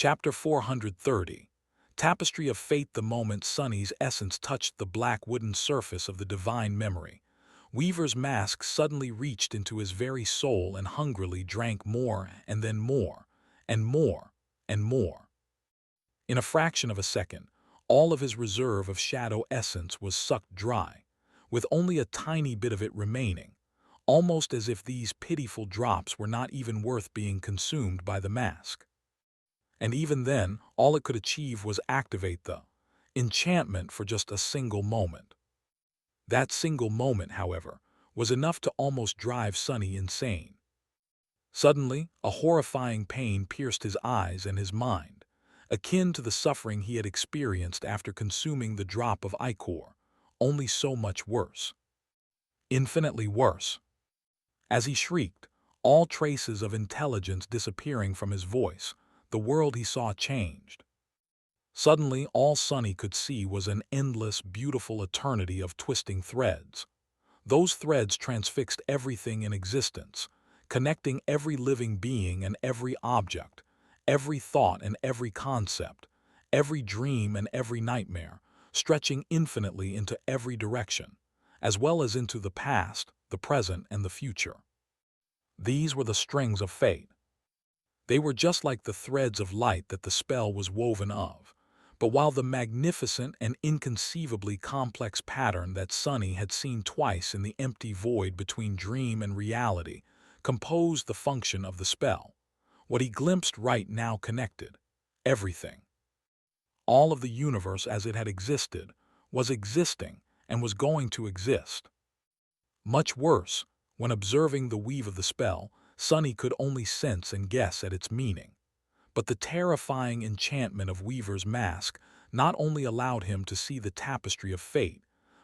Chapter 430. Tapestry of Fate. The moment Sunny's essence touched the black wooden surface of the divine memory, Weaver's mask suddenly reached into his very soul and hungrily drank more and then more, and more, and more. In a fraction of a second, all of his reserve of shadow essence was sucked dry, with only a tiny bit of it remaining, almost as if these pitiful drops were not even worth being consumed by the mask. And even then, all it could achieve was activate the enchantment for just a single moment. That single moment, however, was enough to almost drive Sunny insane. Suddenly, a horrifying pain pierced his eyes and his mind, akin to the suffering he had experienced after consuming the drop of ichor, only so much worse. Infinitely worse. As he shrieked, all traces of intelligence disappearing from his voice, the world he saw changed. Suddenly, all Sunny could see was an endless, beautiful eternity of twisting threads. Those threads transfixed everything in existence, connecting every living being and every object, every thought and every concept, every dream and every nightmare, stretching infinitely into every direction, as well as into the past, the present, and the future. These were the strings of fate. They were just like the threads of light that the spell was woven of. But while the magnificent and inconceivably complex pattern that Sunny had seen twice in the empty void between dream and reality composed the function of the spell, what he glimpsed right now connected everything. All of the universe as it had existed, was existing, and was going to exist. Much worse, when observing the weave of the spell, Sunny could only sense and guess at its meaning. But the terrifying enchantment of Weaver's mask not only allowed him to see the tapestry of fate,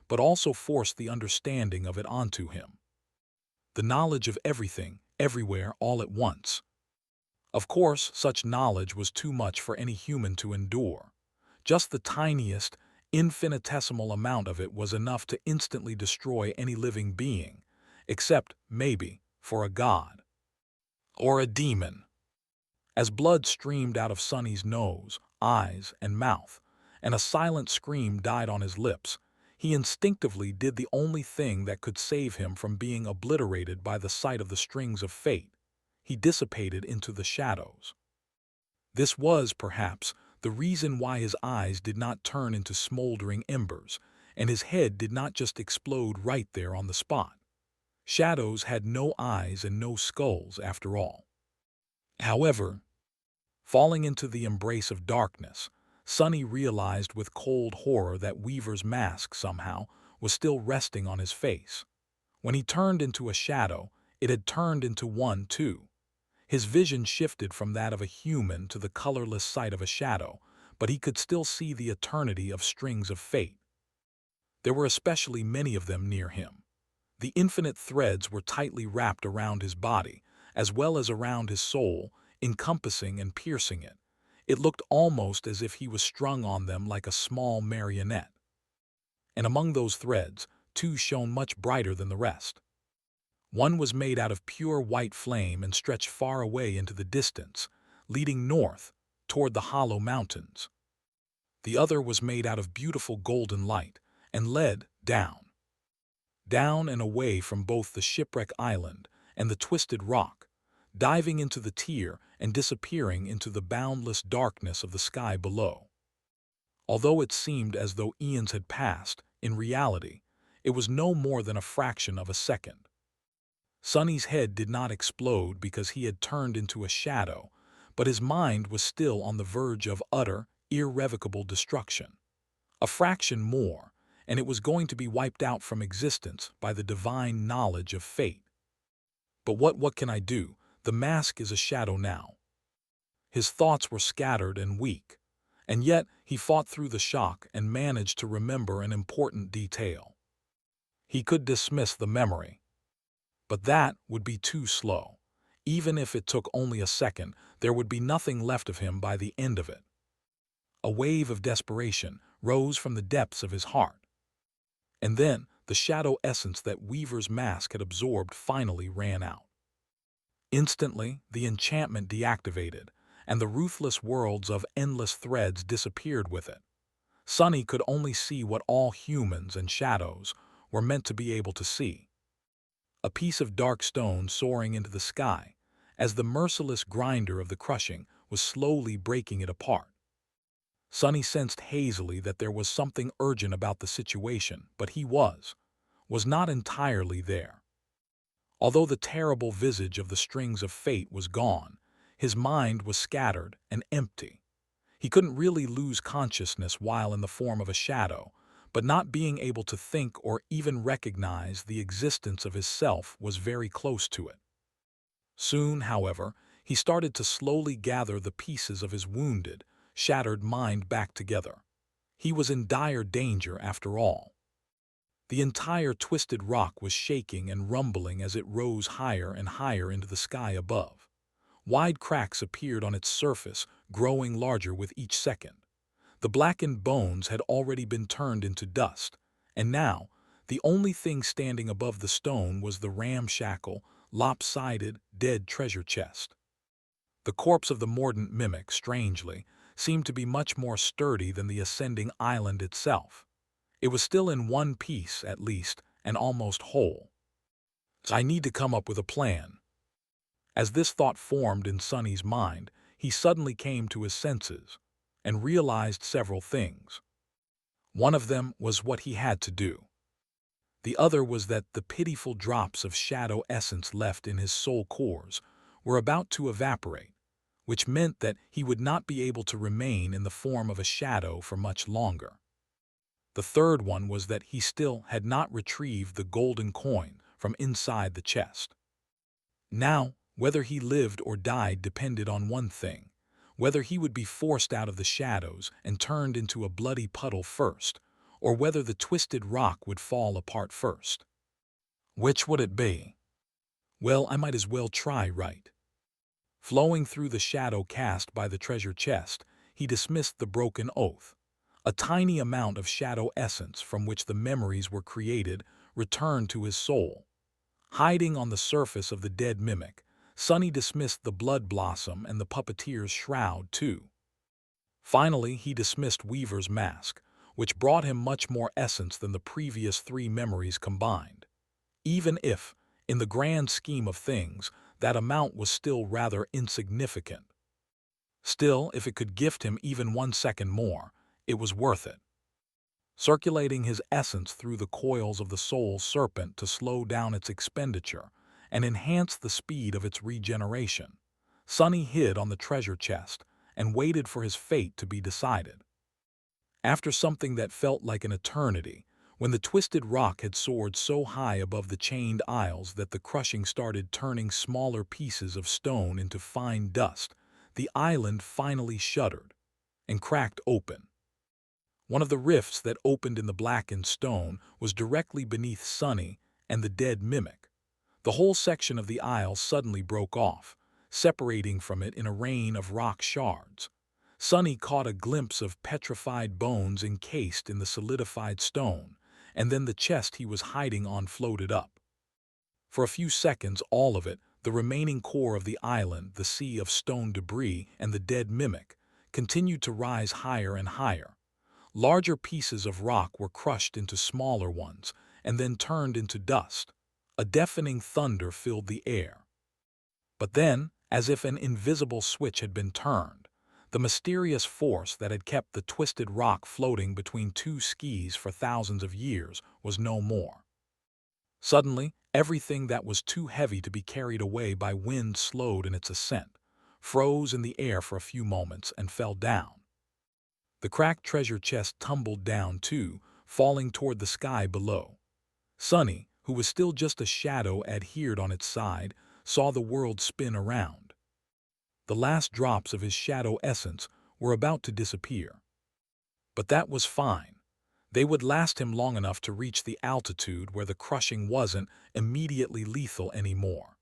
but also forced the understanding of it onto him. The knowledge of everything, everywhere, all at once. Of course, such knowledge was too much for any human to endure. Just the tiniest, infinitesimal amount of it was enough to instantly destroy any living being, except, maybe, for a god. Or a demon. As blood streamed out of Sunny's nose, eyes, and mouth, and a silent scream died on his lips, he instinctively did the only thing that could save him from being obliterated by the sight of the strings of fate. He dissipated into the shadows. This was, perhaps, the reason why his eyes did not turn into smoldering embers, and his head did not just explode right there on the spot. Shadows had no eyes and no skulls, after all. However, falling into the embrace of darkness, Sunny realized with cold horror that Weaver's mask, somehow, was still resting on his face. When he turned into a shadow, it had turned into one, too. His vision shifted from that of a human to the colorless sight of a shadow, but he could still see the eternity of strings of fate. There were especially many of them near him. The infinite threads were tightly wrapped around his body, as well as around his soul, encompassing and piercing it. It looked almost as if he was strung on them like a small marionette. And among those threads, two shone much brighter than the rest. One was made out of pure white flame and stretched far away into the distance, leading north, toward the hollow mountains. The other was made out of beautiful golden light, and led down and away from both the shipwreck island and the twisted rock, diving into the tier and disappearing into the boundless darkness of the sky below. Although it seemed as though eons had passed, in reality, it was no more than a fraction of a second. Sunny's head did not explode because he had turned into a shadow, but his mind was still on the verge of utter, irrevocable destruction. A fraction more, and it was going to be wiped out from existence by the divine knowledge of fate. But what can I do? The mask is a shadow now. His thoughts were scattered and weak, and yet he fought through the shock and managed to remember an important detail. He could dismiss the memory. But that would be too slow. Even if it took only a second, there would be nothing left of him by the end of it. A wave of desperation rose from the depths of his heart. And then the shadow essence that Weaver's mask had absorbed finally ran out. Instantly, the enchantment deactivated, and the ruthless worlds of endless threads disappeared with it. Sunny could only see what all humans and shadows were meant to be able to see. A piece of dark stone soaring into the sky, as the merciless grinder of the crushing was slowly breaking it apart. Sunny sensed hazily that there was something urgent about the situation, but he was not entirely there. Although the terrible visage of the strings of fate was gone, his mind was scattered and empty. He couldn't really lose consciousness while in the form of a shadow, but not being able to think or even recognize the existence of his self was very close to it. Soon, however, he started to slowly gather the pieces of his wounded, shattered mind back together. He was in dire danger after all. The entire twisted rock was shaking and rumbling as it rose higher and higher into the sky above. Wide cracks appeared on its surface, growing larger with each second. The blackened bones had already been turned into dust, and now, the only thing standing above the stone was the ramshackle, lopsided, dead treasure chest. The corpse of the mordant mimic, strangely, seemed to be much more sturdy than the ascending island itself. It was still in one piece, at least, and almost whole. I need to come up with a plan. As this thought formed in Sunny's mind, he suddenly came to his senses and realized several things. One of them was what he had to do. The other was that the pitiful drops of shadow essence left in his soul cores were about to evaporate, which meant that he would not be able to remain in the form of a shadow for much longer. The third one was that he still had not retrieved the golden coin from inside the chest. Now, whether he lived or died depended on one thing: whether he would be forced out of the shadows and turned into a bloody puddle first, or whether the twisted rock would fall apart first. Which would it be? Well, I might as well try right. Flowing through the shadow cast by the treasure chest, he dismissed the broken oath. A tiny amount of shadow essence from which the memories were created returned to his soul. Hiding on the surface of the dead mimic, Sunny dismissed the blood blossom and the puppeteer's shroud, too. Finally, he dismissed Weaver's mask, which brought him much more essence than the previous 3 memories combined. Even if, in the grand scheme of things, that amount was still rather insignificant. Still, if it could gift him even 1 second more, it was worth it. Circulating his essence through the coils of the soul serpent to slow down its expenditure and enhance the speed of its regeneration, Sunny hid on the treasure chest and waited for his fate to be decided. After something that felt like an eternity, when the twisted rock had soared so high above the chained isles that the crushing started turning smaller pieces of stone into fine dust, the island finally shuddered and cracked open. One of the rifts that opened in the blackened stone was directly beneath Sunny and the dead mimic. The whole section of the isle suddenly broke off, separating from it in a rain of rock shards. Sunny caught a glimpse of petrified bones encased in the solidified stone, and then the chest he was hiding on floated up. For a few seconds, all of it, the remaining core of the island, the sea of stone debris, and the dead mimic, continued to rise higher and higher. Larger pieces of rock were crushed into smaller ones and then turned into dust. A deafening thunder filled the air. But then, as if an invisible switch had been turned, the mysterious force that had kept the twisted rock floating between 2 skis for thousands of years was no more. Suddenly, everything that was too heavy to be carried away by wind slowed in its ascent, froze in the air for a few moments, and fell down. The cracked treasure chest tumbled down too, falling toward the sky below. Sunny, who was still just a shadow adhered on its side, saw the world spin around. The last drops of his shadow essence were about to disappear. But that was fine. They would last him long enough to reach the altitude where the crushing wasn't immediately lethal anymore.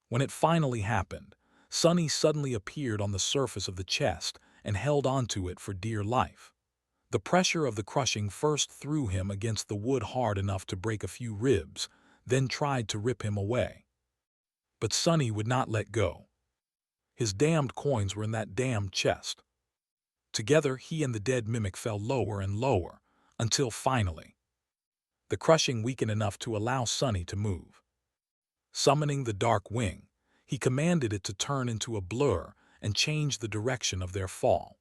When it finally happened, Sunny suddenly appeared on the surface of the chest and held onto it for dear life. The pressure of the crushing first threw him against the wood hard enough to break a few ribs, then tried to rip him away. But Sunny would not let go. His damned coins were in that damned chest. Together, he and the dead mimic fell lower and lower, until finally, the crushing weakened enough to allow Sunny to move. Summoning the dark wing, he commanded it to turn into a blur and change the direction of their fall.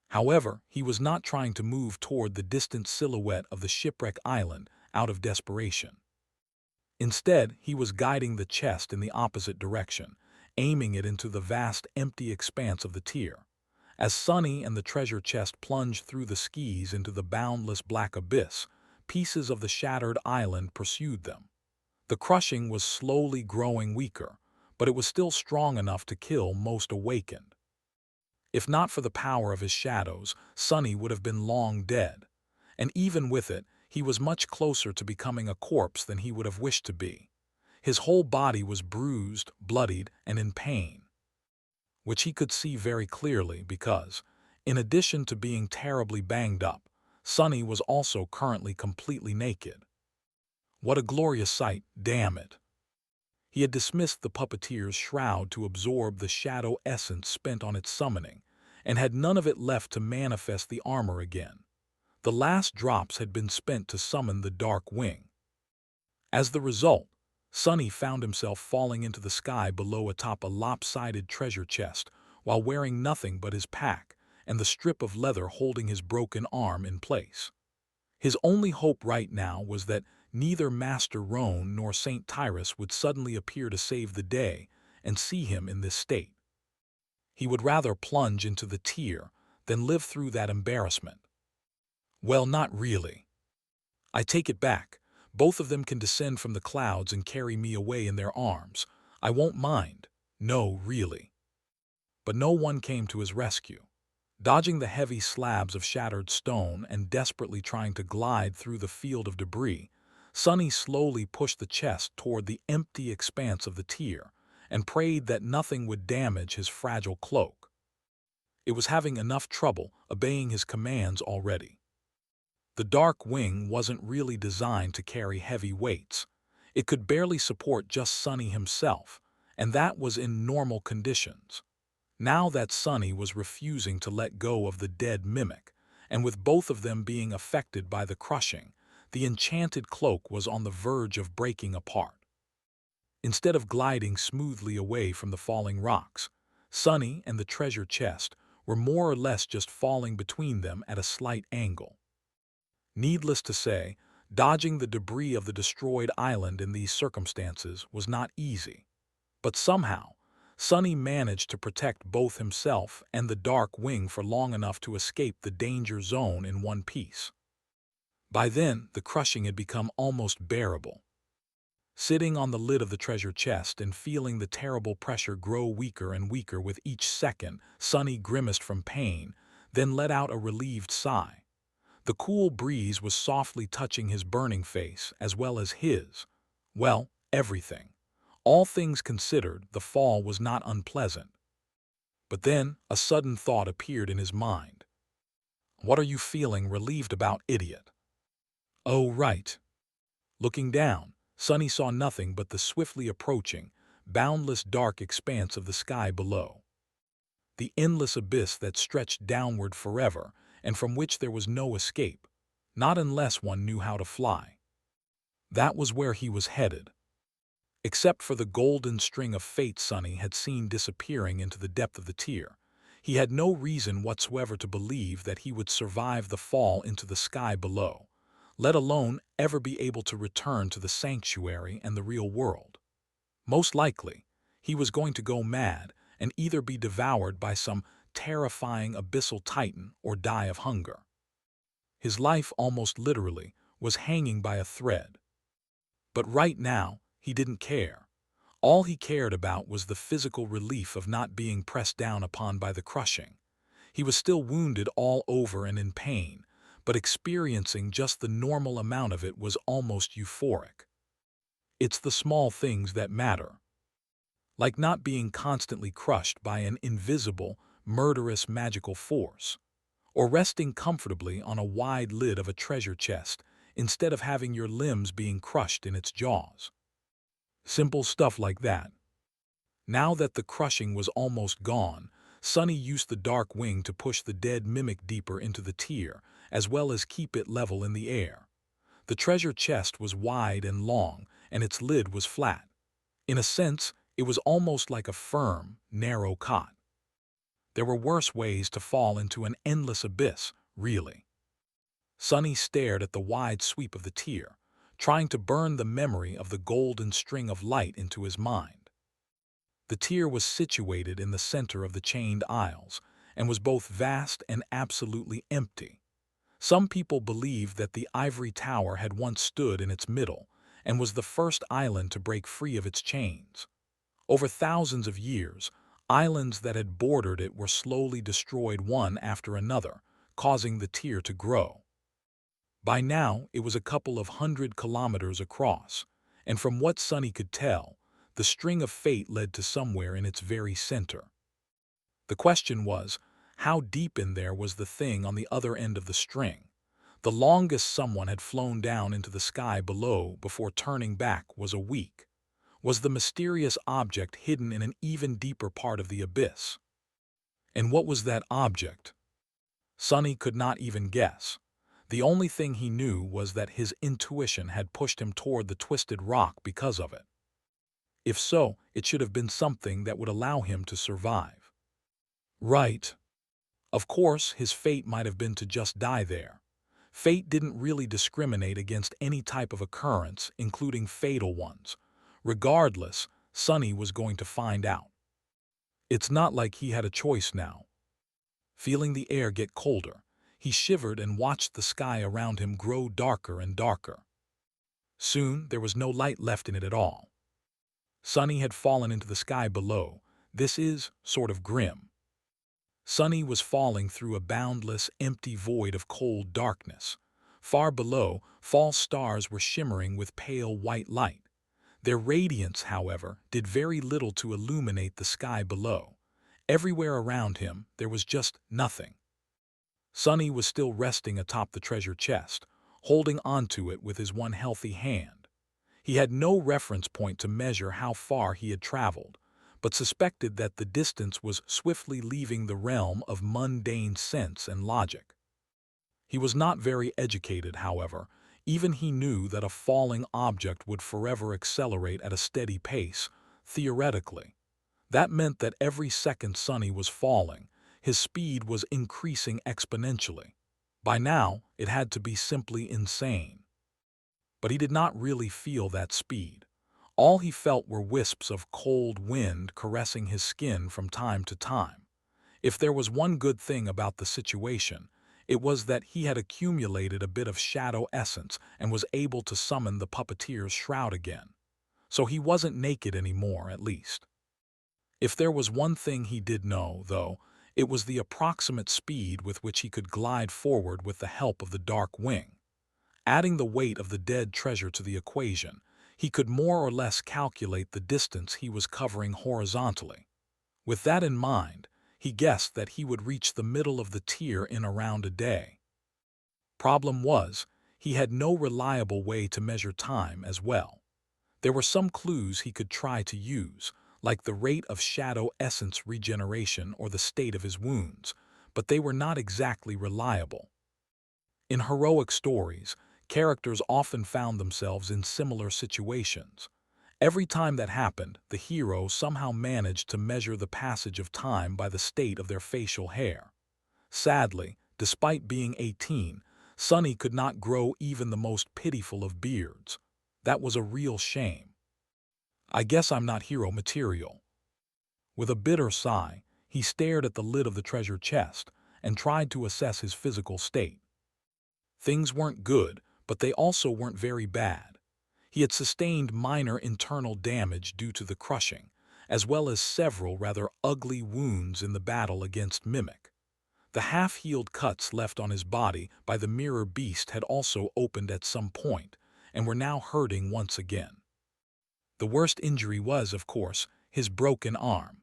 However, he was not trying to move toward the distant silhouette of the shipwreck island out of desperation. Instead, he was guiding the chest in the opposite direction, aiming it into the vast empty expanse of the tier. As Sunny and the treasure chest plunged through the skis into the boundless black abyss, pieces of the shattered island pursued them. The crushing was slowly growing weaker, but it was still strong enough to kill most awakened. If not for the power of his shadows, Sunny would have been long dead. And even with it, he was much closer to becoming a corpse than he would have wished to be. His whole body was bruised, bloodied, and in pain, which he could see very clearly because, in addition to being terribly banged up, Sunny was also currently completely naked. What a glorious sight, damn it! He had dismissed the puppeteer's shroud to absorb the shadow essence spent on its summoning, and had none of it left to manifest the armor again. The last drops had been spent to summon the dark wing. As the result, Sunny found himself falling into the sky below atop a lopsided treasure chest while wearing nothing but his pack and the strip of leather holding his broken arm in place. His only hope right now was that neither Master Roan nor Saint Tyrus would suddenly appear to save the day and see him in this state. He would rather plunge into the tier than live through that embarrassment. Well, not really. I take it back. Both of them can descend from the clouds and carry me away in their arms. I won't mind. No, really. But no one came to his rescue. Dodging the heavy slabs of shattered stone and desperately trying to glide through the field of debris, Sunny slowly pushed the chest toward the empty expanse of the tier and prayed that nothing would damage his fragile cloak. It was having enough trouble obeying his commands already. The dark wing wasn't really designed to carry heavy weights. It could barely support just Sunny himself, and that was in normal conditions. Now that Sunny was refusing to let go of the dead mimic, and with both of them being affected by the crushing, the enchanted cloak was on the verge of breaking apart. Instead of gliding smoothly away from the falling rocks, Sunny and the treasure chest were more or less just falling between them at a slight angle. Needless to say, dodging the debris of the destroyed island in these circumstances was not easy. But somehow, Sunny managed to protect both himself and the dark wing for long enough to escape the danger zone in one piece. By then, the crushing had become almost bearable. Sitting on the lid of the treasure chest and feeling the terrible pressure grow weaker and weaker with each second, Sunny grimaced from pain, then let out a relieved sigh. The cool breeze was softly touching his burning face as well as his, well, everything. All things considered, the fall was not unpleasant. But then a sudden thought appeared in his mind. What are you feeling relieved about, idiot? Oh, right. Looking down, Sunny saw nothing but the swiftly approaching, boundless dark expanse of the sky below. The endless abyss that stretched downward forever and from which there was no escape, not unless one knew how to fly. That was where he was headed. Except for the golden string of fate Sunny had seen disappearing into the depth of the tier, he had no reason whatsoever to believe that he would survive the fall into the sky below, let alone ever be able to return to the sanctuary and the real world. Most likely, he was going to go mad and either be devoured by some terrifying abyssal titan or die of hunger. His life almost literally was hanging by a thread. But right now, he didn't care. All he cared about was the physical relief of not being pressed down upon by the crushing. He was still wounded all over and in pain, but experiencing just the normal amount of it was almost euphoric. It's the small things that matter. Like not being constantly crushed by an invisible, murderous magical force, or resting comfortably on a wide lid of a treasure chest instead of having your limbs being crushed in its jaws. Simple stuff like that. Now that the crushing was almost gone, Sunny used the dark wing to push the dead mimic deeper into the tier, as well as keep it level in the air. The treasure chest was wide and long, and its lid was flat. In a sense, it was almost like a firm, narrow cot. There were worse ways to fall into an endless abyss, really. Sunny stared at the wide sweep of the tier, trying to burn the memory of the golden string of light into his mind. The tier was situated in the center of the chained aisles, and was both vast and absolutely empty. Some people believed that the ivory tower had once stood in its middle, and was the first island to break free of its chains. Over thousands of years, islands that had bordered it were slowly destroyed one after another, causing the tier to grow. By now, it was a couple of 100 kilometers across, and from what Sunny could tell, the string of fate led to somewhere in its very center. The question was, how deep in there was the thing on the other end of the string? The longest someone had flown down into the sky below before turning back was a week. Was the mysterious object hidden in an even deeper part of the abyss? And what was that object? Sunny could not even guess. The only thing he knew was that his intuition had pushed him toward the twisted rock because of it. If so, it should have been something that would allow him to survive. Right. Of course, his fate might have been to just die there. Fate didn't really discriminate against any type of occurrence, including fatal ones. Regardless, Sunny was going to find out. It's not like he had a choice now. Feeling the air get colder, he shivered and watched the sky around him grow darker and darker. Soon, there was no light left in it at all. Sunny had fallen into the sky below. This is sort of grim. Sunny was falling through a boundless, empty void of cold darkness. Far below, false stars were shimmering with pale white light. Their radiance, however, did very little to illuminate the sky below. Everywhere around him, there was just nothing. Sunny was still resting atop the treasure chest, holding onto it with his one healthy hand. He had no reference point to measure how far he had traveled, but suspected that the distance was swiftly leaving the realm of mundane sense and logic. He was not very educated, however. Even he knew that a falling object would forever accelerate at a steady pace, theoretically. That meant that every second Sunny was falling, his speed was increasing exponentially. By now, it had to be simply insane. But he did not really feel that speed. All he felt were wisps of cold wind caressing his skin from time to time. If there was one good thing about the situation, it was that he had accumulated a bit of shadow essence and was able to summon the puppeteer's shroud again. So he wasn't naked anymore, at least. If there was one thing he did know, though, it was the approximate speed with which he could glide forward with the help of the dark wing. Adding the weight of the dead treasure to the equation, he could more or less calculate the distance he was covering horizontally. With that in mind, he guessed that he would reach the middle of the tier in around a day. Problem was, he had no reliable way to measure time as well. There were some clues he could try to use, like the rate of shadow essence regeneration or the state of his wounds, but they were not exactly reliable. In heroic stories, characters often found themselves in similar situations. Every time that happened, the hero somehow managed to measure the passage of time by the state of their facial hair. Sadly, despite being 18, Sunny could not grow even the most pitiful of beards. That was a real shame. I guess I'm not hero material. With a bitter sigh, he stared at the lid of the treasure chest and tried to assess his physical state. Things weren't good, but they also weren't very bad. He had sustained minor internal damage due to the crushing, as well as several rather ugly wounds in the battle against Mimic. The half-healed cuts left on his body by the mirror beast had also opened at some point, and were now hurting once again. The worst injury was, of course, his broken arm.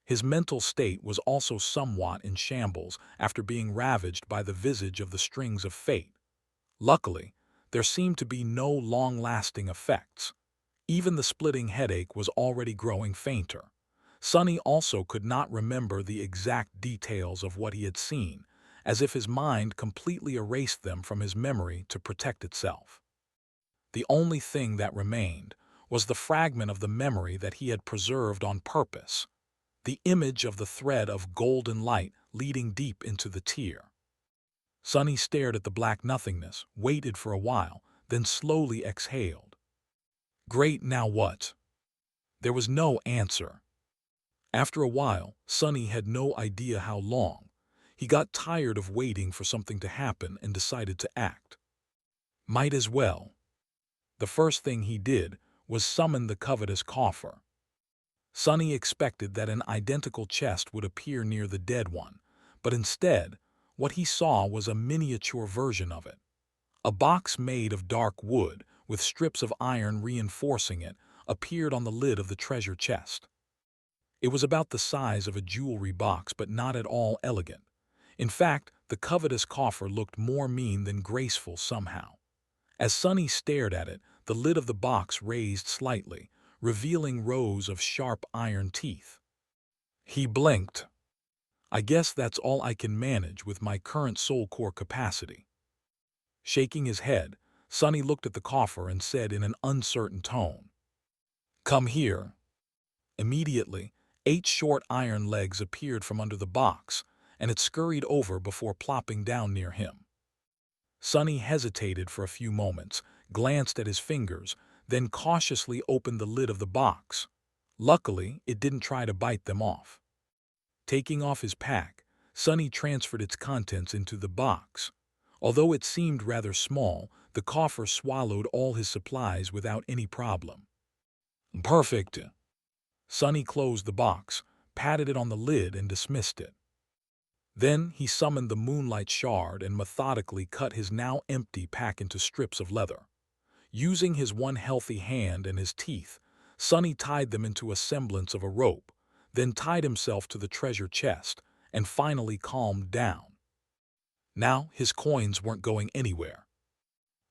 His mental state was also somewhat in shambles after being ravaged by the visage of the strings of fate. Luckily, there seemed to be no long-lasting effects. Even the splitting headache was already growing fainter. Sonny also could not remember the exact details of what he had seen, as if his mind completely erased them from his memory to protect itself. The only thing that remained was the fragment of the memory that he had preserved on purpose, the image of the thread of golden light leading deep into the tear. Sonny stared at the black nothingness, waited for a while, then slowly exhaled. Great, now what? There was no answer. After a while, Sonny had no idea how long. He got tired of waiting for something to happen and decided to act. Might as well. The first thing he did was summon the covetous coffer. Sonny expected that an identical chest would appear near the dead one, but instead, what he saw was a miniature version of it. A box made of dark wood, with strips of iron reinforcing it, appeared on the lid of the treasure chest. It was about the size of a jewelry box, but not at all elegant. In fact, the covetous coffer looked more mean than graceful somehow. As Sonny stared at it, the lid of the box raised slightly, revealing rows of sharp iron teeth. He blinked. I guess that's all I can manage with my current soul core capacity. Shaking his head, Sonny looked at the coffer and said in an uncertain tone, "Come here." Immediately, 8 short iron legs appeared from under the box, and it scurried over before plopping down near him. Sonny hesitated for a few moments, glanced at his fingers, then cautiously opened the lid of the box. Luckily, it didn't try to bite them off. Taking off his pack, Sonny transferred its contents into the box. Although it seemed rather small, the coffer swallowed all his supplies without any problem. Perfect. Sonny closed the box, patted it on the lid, and dismissed it. Then he summoned the moonlight shard and methodically cut his now empty pack into strips of leather. Using his one healthy hand and his teeth, Sonny tied them into a semblance of a rope, then tied himself to the treasure chest, and finally calmed down. Now his coins weren't going anywhere.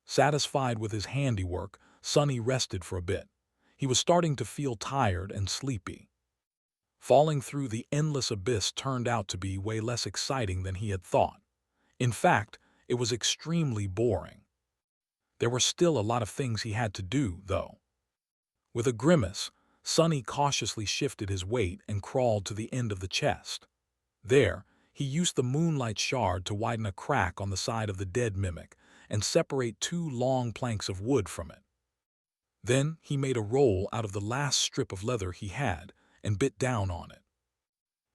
Satisfied with his handiwork, Sonny rested for a bit. He was starting to feel tired and sleepy. Falling through the endless abyss turned out to be way less exciting than he had thought. In fact, it was extremely boring. There were still a lot of things he had to do, though. With a grimace, Sonny cautiously shifted his weight and crawled to the end of the chest. There, he used the moonlight shard to widen a crack on the side of the dead mimic and separate 2 long planks of wood from it. Then he made a roll out of the last strip of leather he had and bit down on it.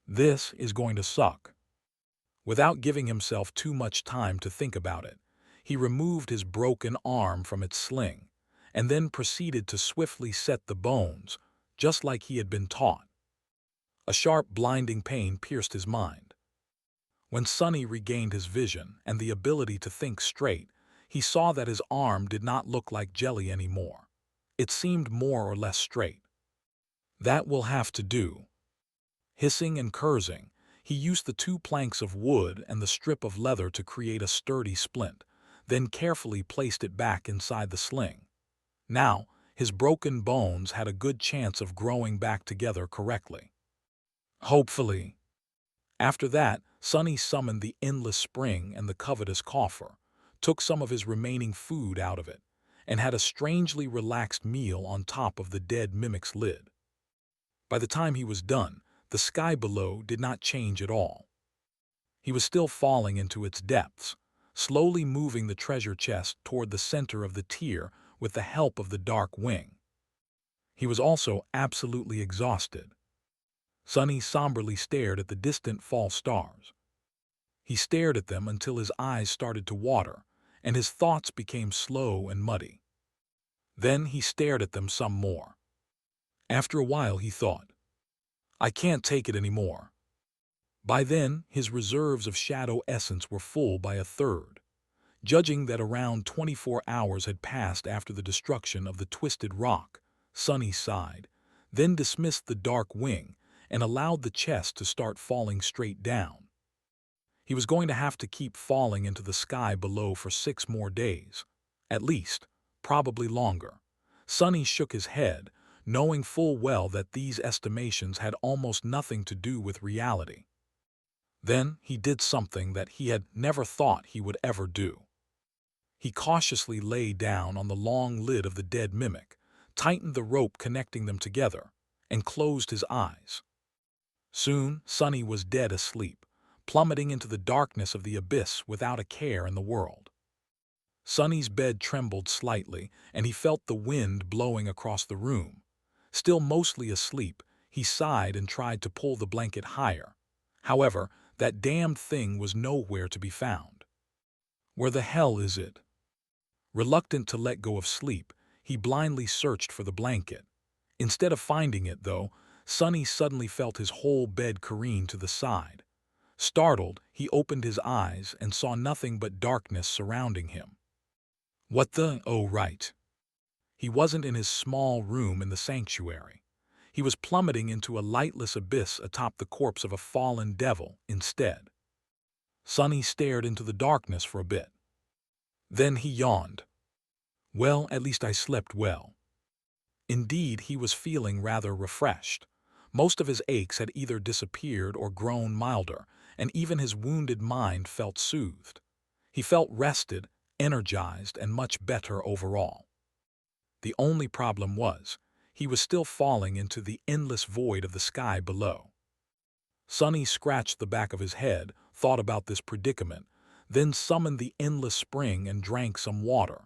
This is going to suck. Without giving himself too much time to think about it, he removed his broken arm from its sling and then proceeded to swiftly set the bones, just like he had been taught. A sharp, blinding pain pierced his mind. When Sonny regained his vision and the ability to think straight, he saw that his arm did not look like jelly anymore. It seemed more or less straight. That will have to do. Hissing and cursing, he used the 2 planks of wood and the strip of leather to create a sturdy splint, then carefully placed it back inside the sling. Now, his broken bones had a good chance of growing back together correctly. Hopefully. After that, Sonny summoned the endless spring and the covetous coffer, took some of his remaining food out of it, and had a strangely relaxed meal on top of the dead mimic's lid. By the time he was done, the sky below did not change at all. He was still falling into its depths, slowly moving the treasure chest toward the center of the tier with the help of the dark wing. He was also absolutely exhausted. Sonny somberly stared at the distant false stars. He stared at them until his eyes started to water, and his thoughts became slow and muddy. Then he stared at them some more. After a while he thought, I can't take it anymore. By then, his reserves of shadow essence were full by a third. Judging that around 24 hours had passed after the destruction of the twisted rock, Sonny sighed, then dismissed the dark wing and allowed the chest to start falling straight down. He was going to have to keep falling into the sky below for 6 more days. At least, probably longer. Sonny shook his head, knowing full well that these estimations had almost nothing to do with reality. Then he did something that he had never thought he would ever do. He cautiously lay down on the long lid of the dead mimic, tightened the rope connecting them together, and closed his eyes. Soon, Sonny was dead asleep, plummeting into the darkness of the abyss without a care in the world. Sonny's bed trembled slightly, and he felt the wind blowing across the room. Still mostly asleep, he sighed and tried to pull the blanket higher. However, that damned thing was nowhere to be found. Where the hell is it? Reluctant to let go of sleep, he blindly searched for the blanket. Instead of finding it, though, Sonny suddenly felt his whole bed careen to the side. Startled, he opened his eyes and saw nothing but darkness surrounding him. What the? Oh, right. He wasn't in his small room in the sanctuary. He was plummeting into a lightless abyss atop the corpse of a fallen devil instead. Sonny stared into the darkness for a bit. Then he yawned. Well, at least I slept well. Indeed, he was feeling rather refreshed. Most of his aches had either disappeared or grown milder, and even his wounded mind felt soothed. He felt rested, energized, and much better overall. The only problem was, he was still falling into the endless void of the sky below. Sonny scratched the back of his head, thought about this predicament, then summoned the endless spring and drank some water.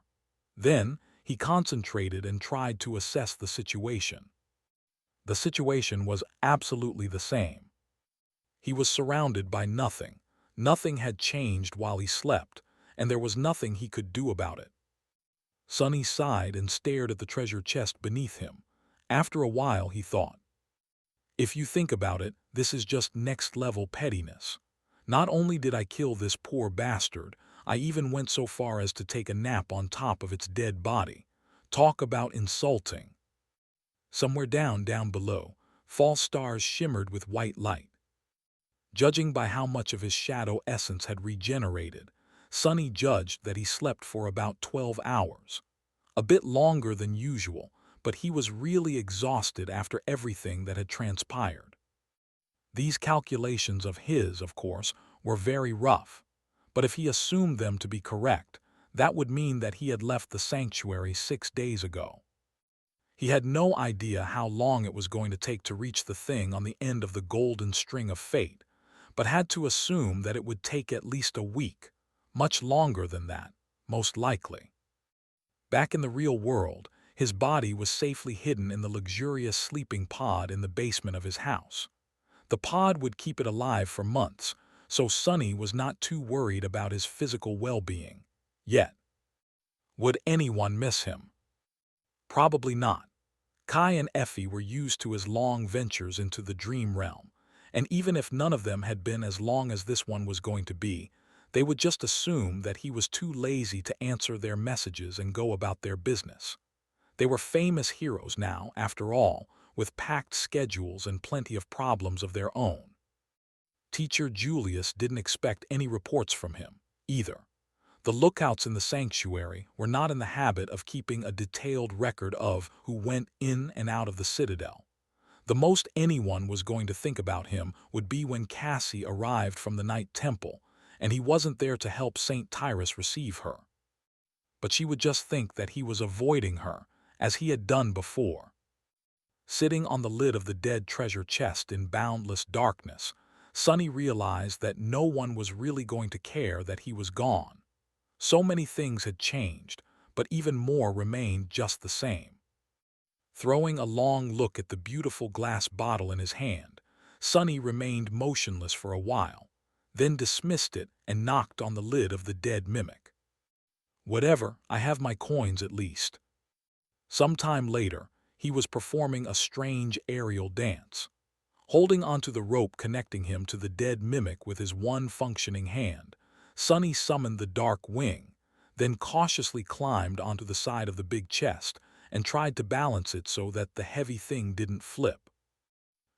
Then, he concentrated and tried to assess the situation. The situation was absolutely the same. He was surrounded by nothing. Nothing had changed while he slept, and there was nothing he could do about it. Sonny sighed and stared at the treasure chest beneath him. After a while, he thought, if you think about it, this is just next-level pettiness. Not only did I kill this poor bastard, I even went so far as to take a nap on top of its dead body. Talk about insulting. Somewhere down below, false stars shimmered with white light. Judging by how much of his shadow essence had regenerated, Sonny judged that he slept for about 12 hours. A bit longer than usual, but he was really exhausted after everything that had transpired. These calculations of his, of course, were very rough, but if he assumed them to be correct, that would mean that he had left the sanctuary 6 days ago. He had no idea how long it was going to take to reach the thing on the end of the golden string of fate, but had to assume that it would take at least a week, much longer than that, most likely. Back in the real world, his body was safely hidden in the luxurious sleeping pod in the basement of his house. The pod would keep it alive for months, so Sonny was not too worried about his physical well-being. Yet, would anyone miss him? Probably not. Kai and Effie were used to his long ventures into the dream realm, and even if none of them had been as long as this one was going to be, they would just assume that he was too lazy to answer their messages and go about their business. They were famous heroes now, after all, with packed schedules and plenty of problems of their own. Teacher Julius didn't expect any reports from him, either. The lookouts in the sanctuary were not in the habit of keeping a detailed record of who went in and out of the citadel. The most anyone was going to think about him would be when Cassie arrived from the Night Temple, and he wasn't there to help St. Tyrus receive her. But she would just think that he was avoiding her, as he had done before. Sitting on the lid of the dead treasure chest in boundless darkness, Sonny realized that no one was really going to care that he was gone. So many things had changed, but even more remained just the same. Throwing a long look at the beautiful glass bottle in his hand, Sonny remained motionless for a while, then dismissed it and knocked on the lid of the dead mimic. Whatever, I have my coins at least. Some time later, he was performing a strange aerial dance. Holding onto the rope connecting him to the dead mimic with his one functioning hand, Sonny summoned the dark wing, then cautiously climbed onto the side of the big chest and tried to balance it so that the heavy thing didn't flip.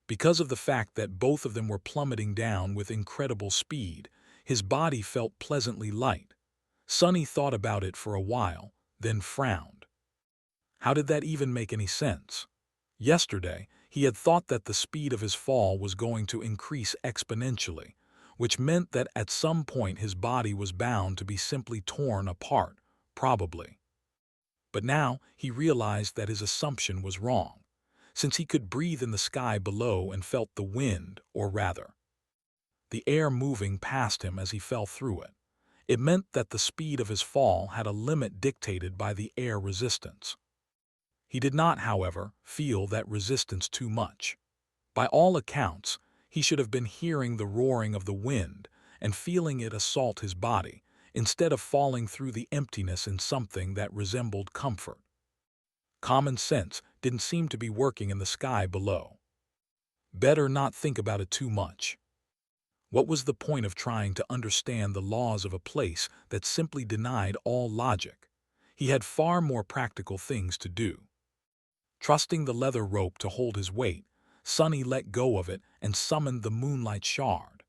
Because of the fact that both of them were plummeting down with incredible speed, his body felt pleasantly light. Sonny thought about it for a while, then frowned. How did that even make any sense? Yesterday, he had thought that the speed of his fall was going to increase exponentially, which meant that at some point his body was bound to be simply torn apart, probably. But now he realized that his assumption was wrong, since he could breathe in the sky below and felt the wind, or rather, the air moving past him as he fell through it. It meant that the speed of his fall had a limit dictated by the air resistance. He did not, however, feel that resistance too much. By all accounts, he should have been hearing the roaring of the wind and feeling it assault his body, instead of falling through the emptiness in something that resembled comfort. Common sense didn't seem to be working in the sky below. Better not think about it too much. What was the point of trying to understand the laws of a place that simply denied all logic? He had far more practical things to do. Trusting the leather rope to hold his weight, Sonny let go of it and summoned the moonlight shard.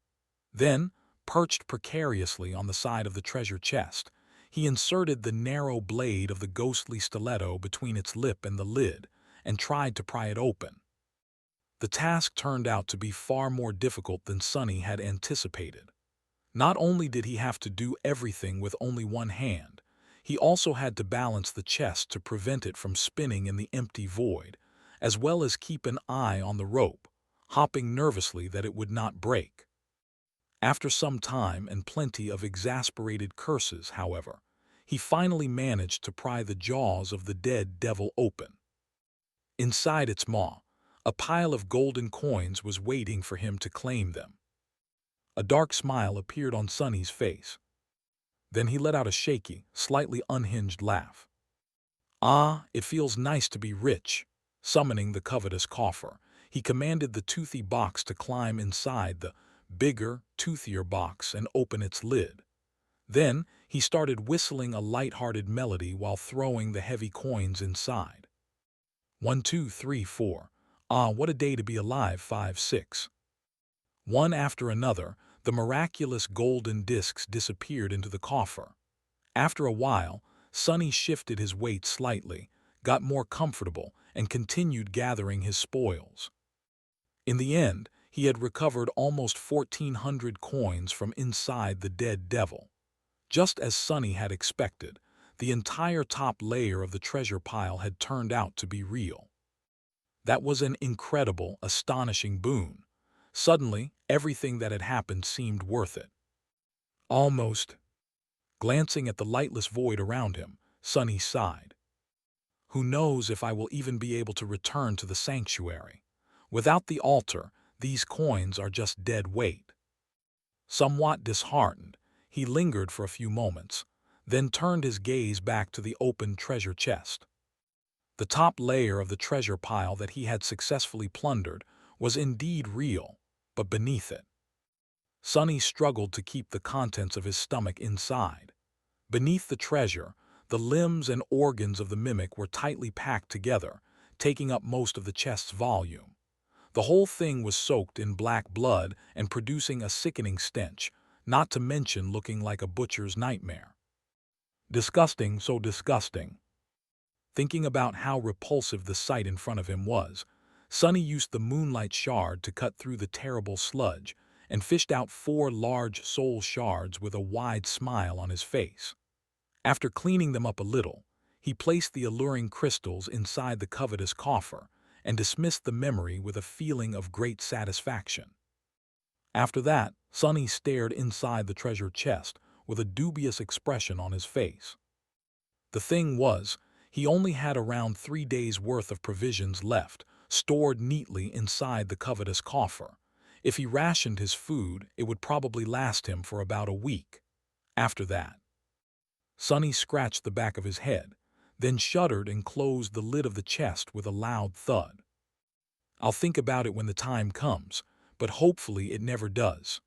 Then, perched precariously on the side of the treasure chest, he inserted the narrow blade of the ghostly stiletto between its lip and the lid and tried to pry it open. The task turned out to be far more difficult than Sonny had anticipated. Not only did he have to do everything with only one hand, he also had to balance the chest to prevent it from spinning in the empty void, as well as keep an eye on the rope, hopping nervously that it would not break. After some time and plenty of exasperated curses, however, he finally managed to pry the jaws of the dead devil open. Inside its maw, a pile of golden coins was waiting for him to claim them. A dark smile appeared on Sonny's face. Then he let out a shaky, slightly unhinged laugh. "Ah, it feels nice to be rich." Summoning the covetous coffer, he commanded the toothy box to climb inside the bigger, toothier box and open its lid. Then he started whistling a light-hearted melody while throwing the heavy coins inside. 1, 2, 3, 4. Ah, what a day to be alive, 5, 6. One after another, the miraculous golden discs disappeared into the coffer. After a while, Sonny shifted his weight slightly, got more comfortable, and continued gathering his spoils. In the end, he had recovered almost 1,400 coins from inside the dead devil. Just as Sonny had expected, the entire top layer of the treasure pile had turned out to be real. That was an incredible, astonishing boon. Suddenly, everything that had happened seemed worth it. Almost. Glancing at the lightless void around him, Sonny sighed. Who knows if I will even be able to return to the sanctuary? Without the altar, these coins are just dead weight. Somewhat disheartened, he lingered for a few moments, then turned his gaze back to the open treasure chest. The top layer of the treasure pile that he had successfully plundered was indeed real, but beneath it, Sonny struggled to keep the contents of his stomach inside. Beneath the treasure, the limbs and organs of the mimic were tightly packed together, taking up most of the chest's volume. The whole thing was soaked in black blood and producing a sickening stench, not to mention looking like a butcher's nightmare. Disgusting, so disgusting. Thinking about how repulsive the sight in front of him was, Sonny used the moonlight shard to cut through the terrible sludge and fished out 4 large soul shards with a wide smile on his face. After cleaning them up a little, he placed the alluring crystals inside the covetous coffer and dismissed the memory with a feeling of great satisfaction. After that, Sonny stared inside the treasure chest with a dubious expression on his face. The thing was, he only had around 3 days' worth of provisions left, stored neatly inside the covetous coffer. If he rationed his food, it would probably last him for about a week. After that, Sonny scratched the back of his head, then shuddered and closed the lid of the chest with a loud thud. I'll think about it when the time comes, but hopefully it never does.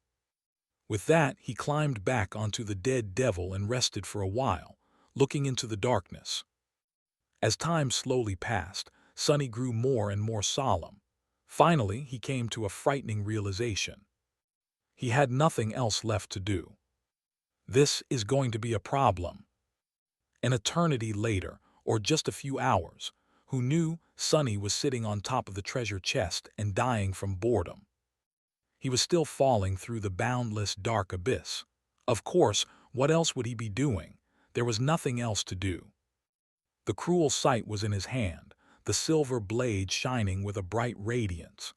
With that, he climbed back onto the dead devil and rested for a while, looking into the darkness. As time slowly passed, Sonny grew more and more solemn. Finally, he came to a frightening realization. He had nothing else left to do. This is going to be a problem. An eternity later, or just a few hours, who knew Sunny was sitting on top of the treasure chest and dying from boredom. He was still falling through the boundless dark abyss. Of course, what else would he be doing? There was nothing else to do. The cruel sight was in his hand, the silver blade shining with a bright radiance.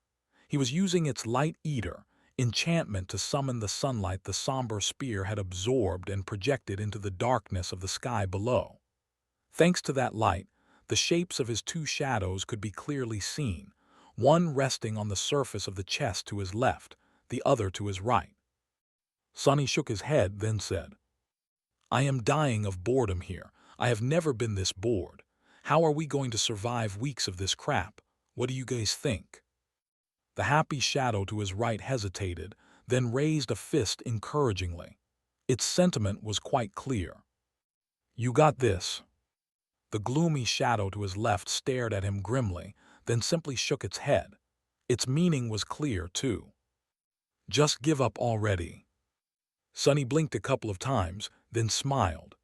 He was using its light eater, enchantment, to summon the sunlight the somber spear had absorbed and projected into the darkness of the sky below. Thanks to that light, the shapes of his two shadows could be clearly seen, one resting on the surface of the chest to his left, the other to his right. Sunny shook his head, then said, "I am dying of boredom here. I have never been this bored. How are we going to survive weeks of this crap? What do you guys think?" The happy shadow to his right hesitated, then raised a fist encouragingly. Its sentiment was quite clear. "You got this." The gloomy shadow to his left stared at him grimly, then simply shook its head. Its meaning was clear, too. "Just give up already." Sunny blinked a couple of times, then smiled.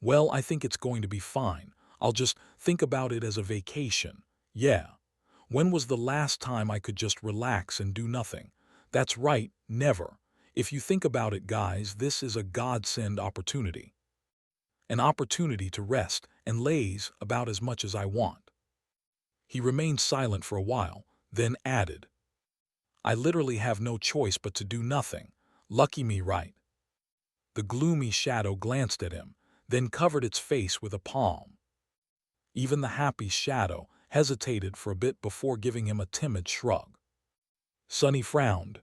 "Well, I think it's going to be fine. I'll just think about it as a vacation. Yeah. When was the last time I could just relax and do nothing? That's right, never. If you think about it, guys, this is a godsend opportunity. An opportunity to rest and laze about as much as I want." He remained silent for a while, then added, "I literally have no choice but to do nothing. Lucky me, right?" The gloomy shadow glanced at him, then covered its face with a palm. Even the happy shadow hesitated for a bit before giving him a timid shrug. Sunny frowned.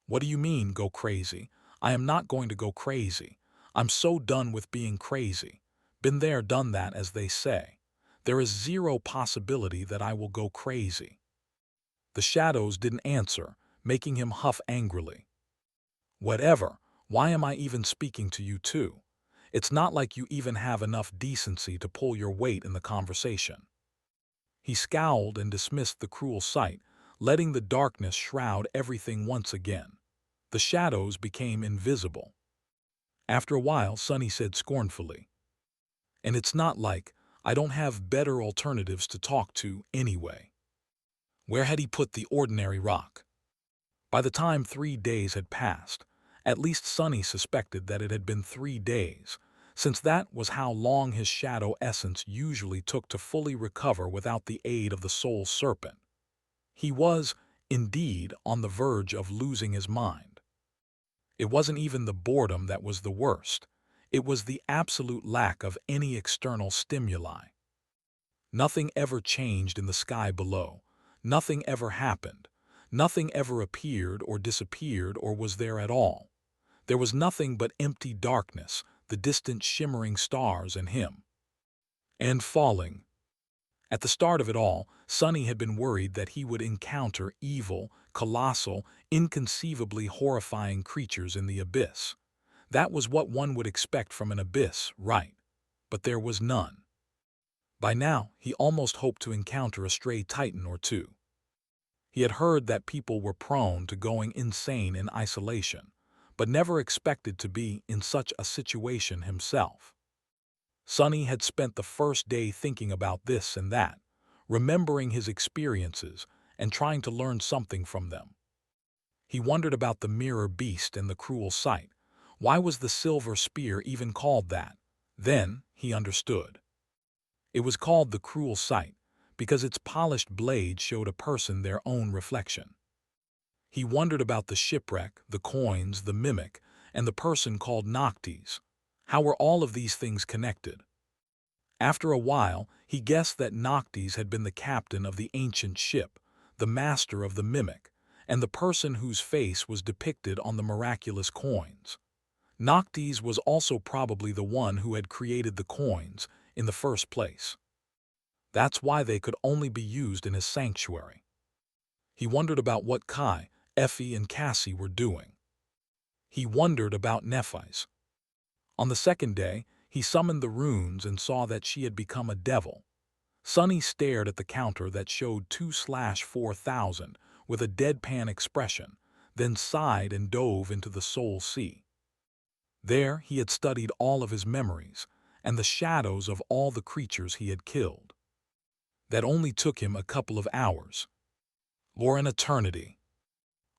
"What do you mean, go crazy? I am not going to go crazy. I'm so done with being crazy. Been there, done that, as they say. There is zero possibility that I will go crazy." The shadows didn't answer, making him huff angrily. "Whatever. Why am I even speaking to you two? It's not like you even have enough decency to pull your weight in the conversation." He scowled and dismissed the cruel sight, letting the darkness shroud everything once again. The shadows became invisible. After a while, Sunny said scornfully, "And it's not like I don't have better alternatives to talk to anyway." Where had he put the ordinary rock? By the time 3 days had passed, at least Sunny suspected that it had been 3 days, since that was how long his shadow essence usually took to fully recover without the aid of the soul serpent. He was, indeed, on the verge of losing his mind. It wasn't even the boredom that was the worst. It was the absolute lack of any external stimuli. Nothing ever changed in the sky below. Nothing ever happened. Nothing ever appeared or disappeared or was there at all. There was nothing but empty darkness, the distant shimmering stars, and him. And falling. At the start of it all, Sunny had been worried that he would encounter evil, colossal, inconceivably horrifying creatures in the abyss. That was what one would expect from an abyss, right? But there was none. By now, he almost hoped to encounter a stray titan or two. He had heard that people were prone to going insane in isolation, but never expected to be in such a situation himself. Sunny had spent the first day thinking about this and that, remembering his experiences and trying to learn something from them. He wondered about the mirror beast and the cruel sight. Why was the silver spear even called that? Then he understood. It was called the cruel sight because its polished blade showed a person their own reflection. He wondered about the shipwreck, the coins, the mimic, and the person called Noctis. How were all of these things connected? After a while, he guessed that Noctis had been the captain of the ancient ship, the master of the mimic, and the person whose face was depicted on the miraculous coins. Noctis was also probably the one who had created the coins in the first place. That's why they could only be used in his sanctuary. He wondered about what Kai, Effie, and Cassie were doing. He wondered about Nephis. On the second day, he summoned the runes and saw that she had become a devil. Sunny stared at the counter that showed 2/4000 with a deadpan expression, then sighed and dove into the soul sea. There he had studied all of his memories and the shadows of all the creatures he had killed. That only took him a couple of hours, or an eternity.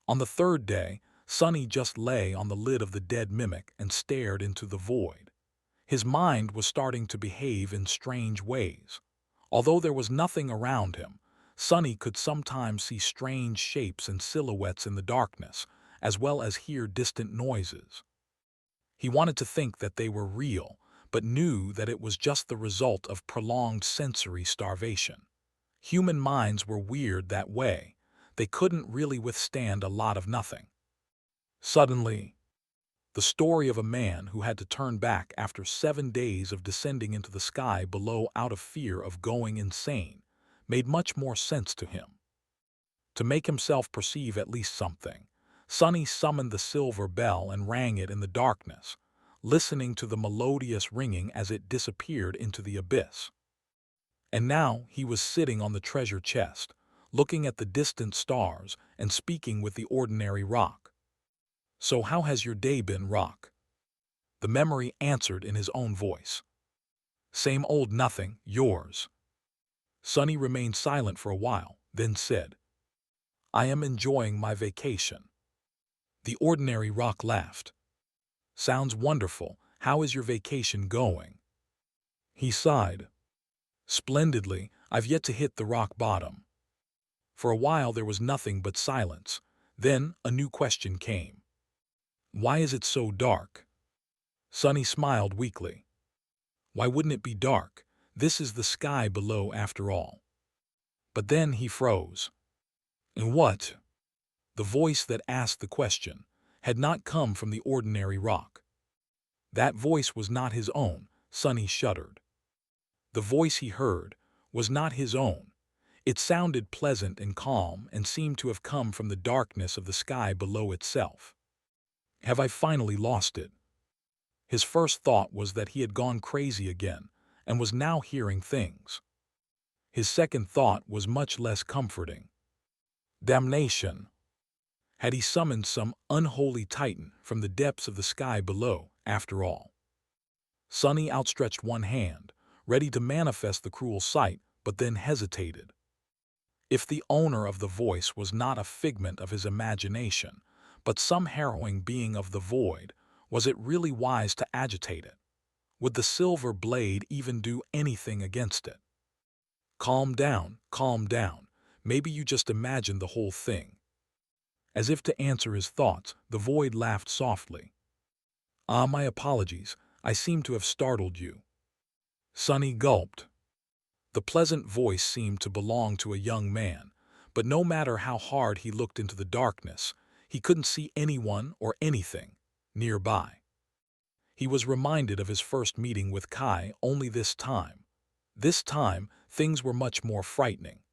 On the third day, Sonny just lay on the lid of the dead mimic and stared into the void. His mind was starting to behave in strange ways. Although there was nothing around him, Sonny could sometimes see strange shapes and silhouettes in the darkness, as well as hear distant noises. He wanted to think that they were real, but knew that it was just the result of prolonged sensory starvation. Human minds were weird that way. They couldn't really withstand a lot of nothing. Suddenly, the story of a man who had to turn back after 7 days of descending into the sky below out of fear of going insane made much more sense to him. To make himself perceive at least something, Sonny summoned the silver bell and rang it in the darkness, listening to the melodious ringing as it disappeared into the abyss. And now he was sitting on the treasure chest, looking at the distant stars and speaking with the ordinary rock. "So how has your day been, Rock?" The memory answered in his own voice. "Same old nothing, yours." Sonny remained silent for a while, then said, "I am enjoying my vacation." The ordinary rock laughed. "Sounds wonderful. How is your vacation going?" He sighed. "Splendidly. I've yet to hit the rock bottom." For a while there was nothing but silence. Then a new question came. "Why is it so dark?" Sonny smiled weakly. "Why wouldn't it be dark? This is the sky below after all." But then he froze. And what? The voice that asked the question had not come from the ordinary rock. That voice was not his own. Sonny shuddered. The voice he heard was not his own. It sounded pleasant and calm and seemed to have come from the darkness of the sky below itself. Have I finally lost it? His first thought was that he had gone crazy again and was now hearing things. His second thought was much less comforting. Damnation! Had he summoned some unholy titan from the depths of the sky below, after all? Sonny outstretched one hand, ready to manifest the cruel sight, but then hesitated. If the owner of the voice was not a figment of his imagination, but some harrowing being of the void, was it really wise to agitate it? Would the silver blade even do anything against it? Calm down, calm down. Maybe you just imagined the whole thing. As if to answer his thoughts, the void laughed softly. "Ah, my apologies. I seem to have startled you." Sonny gulped. The pleasant voice seemed to belong to a young man, but no matter how hard he looked into the darkness, he couldn't see anyone or anything nearby. He was reminded of his first meeting with Kai only this time. This time, things were much more frightening.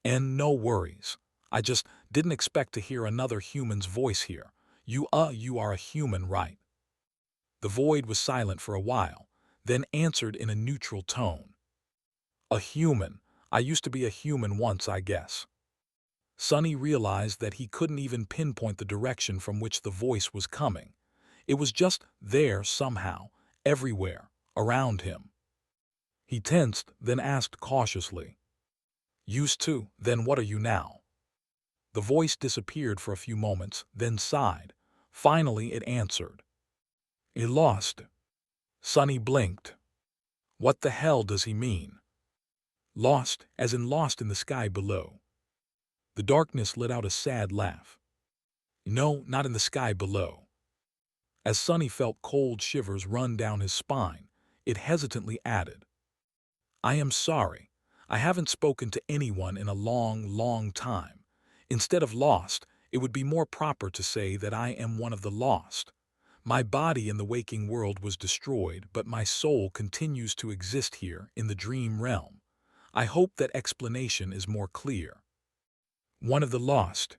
"And no worries. I just didn't expect to hear another human's voice here. You are a human, right?" The void was silent for a while, then answered in a neutral tone. "A human. I used to be a human once, I guess." Sonny realized that he couldn't even pinpoint the direction from which the voice was coming. It was just there somehow, everywhere, around him. He tensed, then asked cautiously, "Used to, then what are you now?" The voice disappeared for a few moments, then sighed. Finally it answered. "Lost." Sonny blinked. What the hell does he mean? Lost, as in lost in the sky below. The darkness let out a sad laugh. "No, not in the sky below." As Sonny felt cold shivers run down his spine, it hesitantly added, "I am sorry. I haven't spoken to anyone in a long, long time. Instead of lost, it would be more proper to say that I am one of the lost. My body in the waking world was destroyed, but my soul continues to exist here in the dream realm. I hope that explanation is more clear." One of the lost.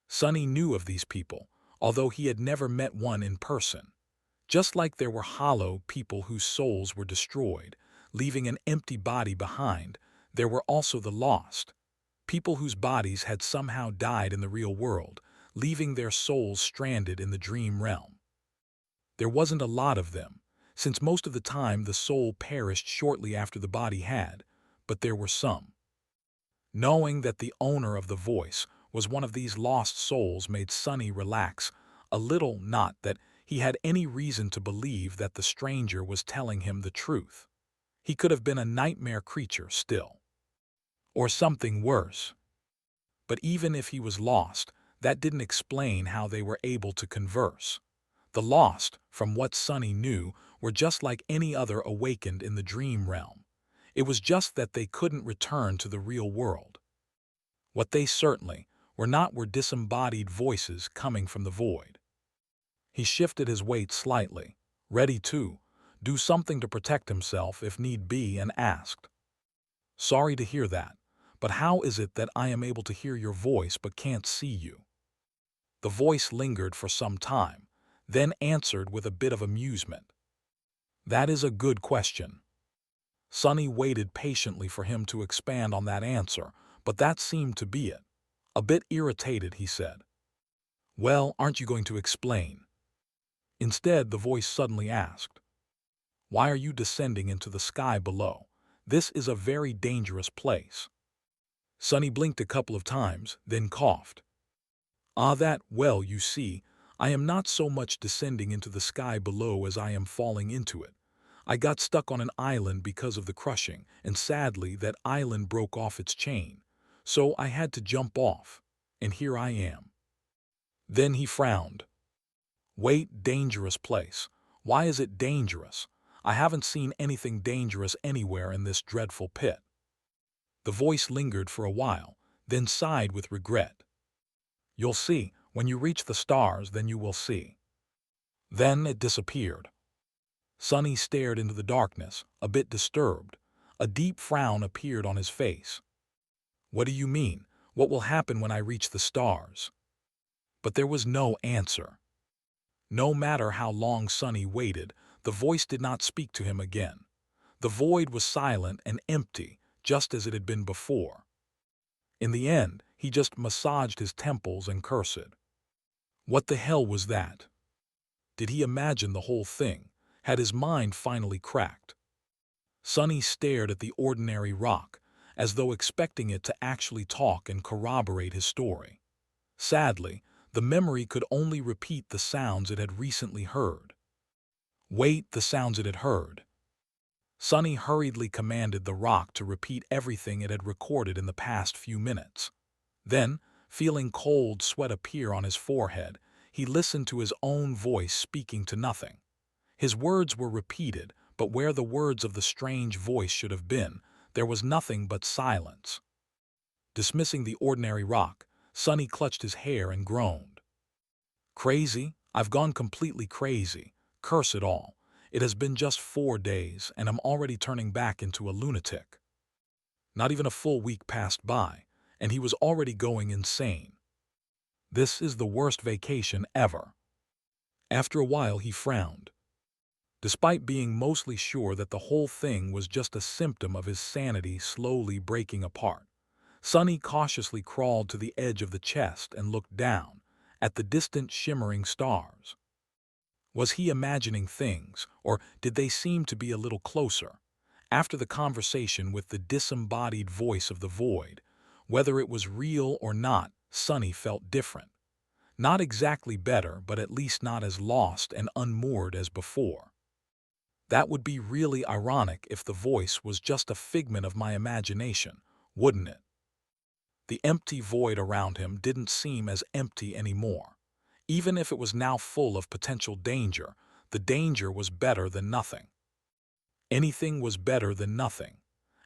Sonny knew of these people, although he had never met one in person. Just like there were hollow people whose souls were destroyed, leaving an empty body behind, there were also the lost. People whose bodies had somehow died in the real world, leaving their souls stranded in the dream realm. There wasn't a lot of them, since most of the time the soul perished shortly after the body had, but there were some. Knowing that the owner of the voice was one of these lost souls made Sonny relax a little, not that he had any reason to believe that the stranger was telling him the truth. He could have been a nightmare creature still. Or something worse. But even if he was lost, that didn't explain how they were able to converse. The lost, from what Sonny knew, were just like any other awakened in the dream realm. It was just that they couldn't return to the real world. What they certainly were not were disembodied voices coming from the void. He shifted his weight slightly, ready to do something to protect himself if need be, and asked, "Sorry to hear that, but how is it that I am able to hear your voice but can't see you?" The voice lingered for some time, then answered with a bit of amusement. "That is a good question." Sonny waited patiently for him to expand on that answer, but that seemed to be it. A bit irritated, he said, "Well, aren't you going to explain?" Instead, the voice suddenly asked, "Why are you descending into the sky below? This is a very dangerous place." Sonny blinked a couple of times, then coughed. Well, you see, I am not so much descending into the sky below as I am falling into it. I got stuck on an island because of the crushing, and sadly that island broke off its chain. So I had to jump off, and here I am." Then he frowned. "Wait, dangerous place. Why is it dangerous? I haven't seen anything dangerous anywhere in this dreadful pit." The voice lingered for a while, then sighed with regret. "You'll see. When you reach the stars, then you will see." Then it disappeared. Sonny stared into the darkness, a bit disturbed. A deep frown appeared on his face. "What do you mean? What will happen when I reach the stars?" But there was no answer. No matter how long Sonny waited, the voice did not speak to him again. The void was silent and empty, just as it had been before. In the end, he just massaged his temples and cursed. What the hell was that? Did he imagine the whole thing? Had his mind finally cracked? Sonny stared at the ordinary rock, as though expecting it to actually talk and corroborate his story. Sadly, the memory could only repeat the sounds it had recently heard. Wait, the sounds it had heard. Sonny hurriedly commanded the rock to repeat everything it had recorded in the past few minutes. Then, feeling cold sweat appear on his forehead, he listened to his own voice speaking to nothing. His words were repeated, but where the words of the strange voice should have been, there was nothing but silence. Dismissing the ordinary rock, Sonny clutched his hair and groaned. "Crazy? I've gone completely crazy. Curse it all. It has been just 4 days, and I'm already turning back into a lunatic." Not even a full week passed by, and he was already going insane. This is the worst vacation ever. After a while, he frowned. Despite being mostly sure that the whole thing was just a symptom of his sanity slowly breaking apart, Sonny cautiously crawled to the edge of the chest and looked down at the distant shimmering stars. Was he imagining things, or did they seem to be a little closer? After the conversation with the disembodied voice of the void, whether it was real or not, Sonny felt different. Not exactly better, but at least not as lost and unmoored as before. That would be really ironic if the voice was just a figment of my imagination, wouldn't it? The empty void around him didn't seem as empty anymore. Even if it was now full of potential danger, the danger was better than nothing. Anything was better than nothing.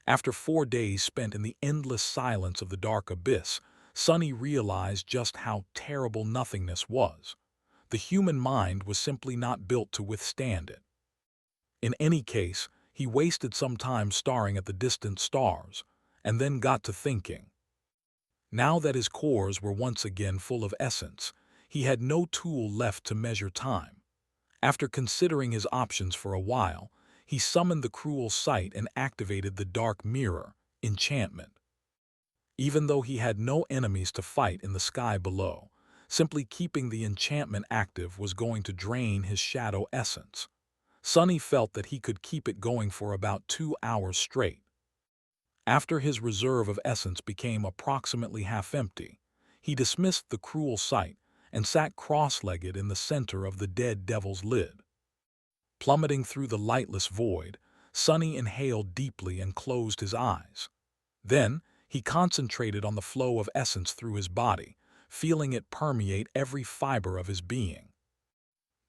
After 4 days spent in the endless silence of the dark abyss, Sonny realized just how terrible nothingness was. The human mind was simply not built to withstand it. In any case, he wasted some time staring at the distant stars, and then got to thinking. Now that his cores were once again full of essence, he had no tool left to measure time. After considering his options for a while, he summoned the cruel sight and activated the dark mirror, enchantment. Even though he had no enemies to fight in the sky below, simply keeping the enchantment active was going to drain his shadow essence. Sonny felt that he could keep it going for about 2 hours straight. After his reserve of essence became approximately half empty, he dismissed the cruel sight and sat cross-legged in the center of the dead devil's lid. Plummeting through the lightless void, Sonny inhaled deeply and closed his eyes. Then, he concentrated on the flow of essence through his body, feeling it permeate every fiber of his being.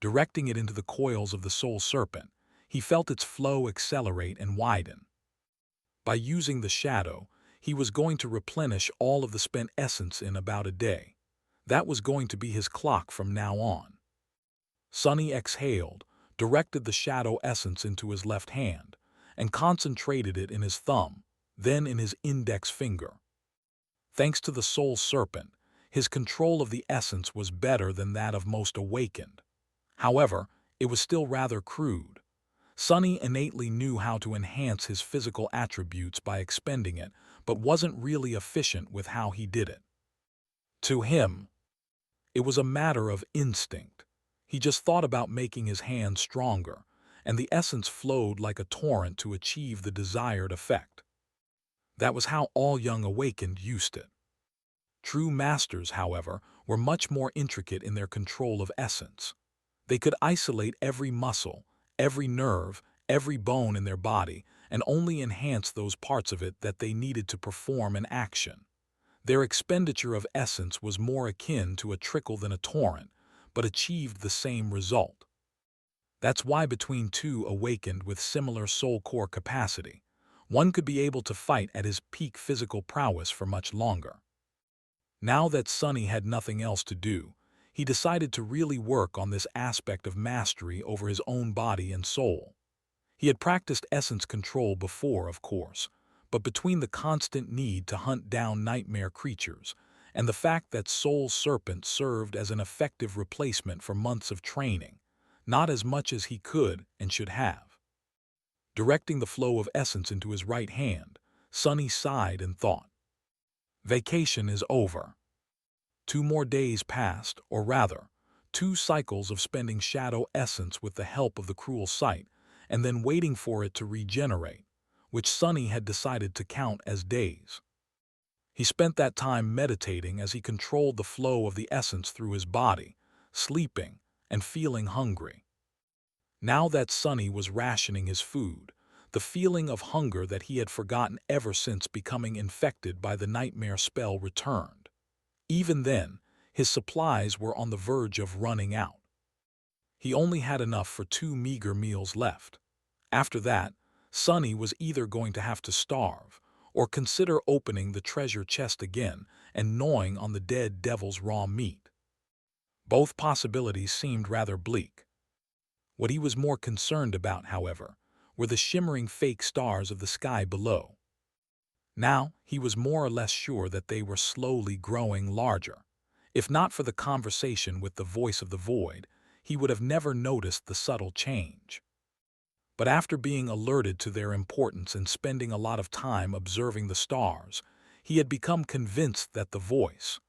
Directing it into the coils of the soul serpent, he felt its flow accelerate and widen. By using the shadow, he was going to replenish all of the spent essence in about a day. That was going to be his clock from now on. Sonny exhaled, directed the shadow essence into his left hand, and concentrated it in his thumb, then in his index finger. Thanks to the soul serpent, his control of the essence was better than that of most awakened. However, it was still rather crude. Sonny innately knew how to enhance his physical attributes by expending it, but wasn't really efficient with how he did it. To him, it was a matter of instinct. He just thought about making his hands stronger, and the essence flowed like a torrent to achieve the desired effect. That was how all young awakened used it. True masters, however, were much more intricate in their control of essence. They could isolate every muscle, every nerve, every bone in their body, and only enhance those parts of it that they needed to perform an action. Their expenditure of essence was more akin to a trickle than a torrent, but achieved the same result. That's why between two awakened with similar soul core capacity, one could be able to fight at his peak physical prowess for much longer. Now that Sonny had nothing else to do, he decided to really work on this aspect of mastery over his own body and soul. He had practiced essence control before, of course, but between the constant need to hunt down nightmare creatures and the fact that Soul Serpent served as an effective replacement for months of training, not as much as he could and should have. Directing the flow of essence into his right hand, Sonny sighed and thought. Vacation is over. 2 more days passed, or rather, 2 cycles of spending shadow essence with the help of the cruel sight, and then waiting for it to regenerate, which Sonny had decided to count as days. He spent that time meditating as he controlled the flow of the essence through his body, sleeping, and feeling hungry. Now that Sonny was rationing his food, the feeling of hunger that he had forgotten ever since becoming infected by the nightmare spell returned. Even then, his supplies were on the verge of running out. He only had enough for 2 meager meals left. After that, Sonny was either going to have to starve or consider opening the treasure chest again and gnawing on the dead devil's raw meat. Both possibilities seemed rather bleak. What he was more concerned about, however, were the shimmering fake stars of the sky below. Now, he was more or less sure that they were slowly growing larger. If not for the conversation with the voice of the void, he would have never noticed the subtle change. But after being alerted to their importance and spending a lot of time observing the stars, he had become convinced that the voice,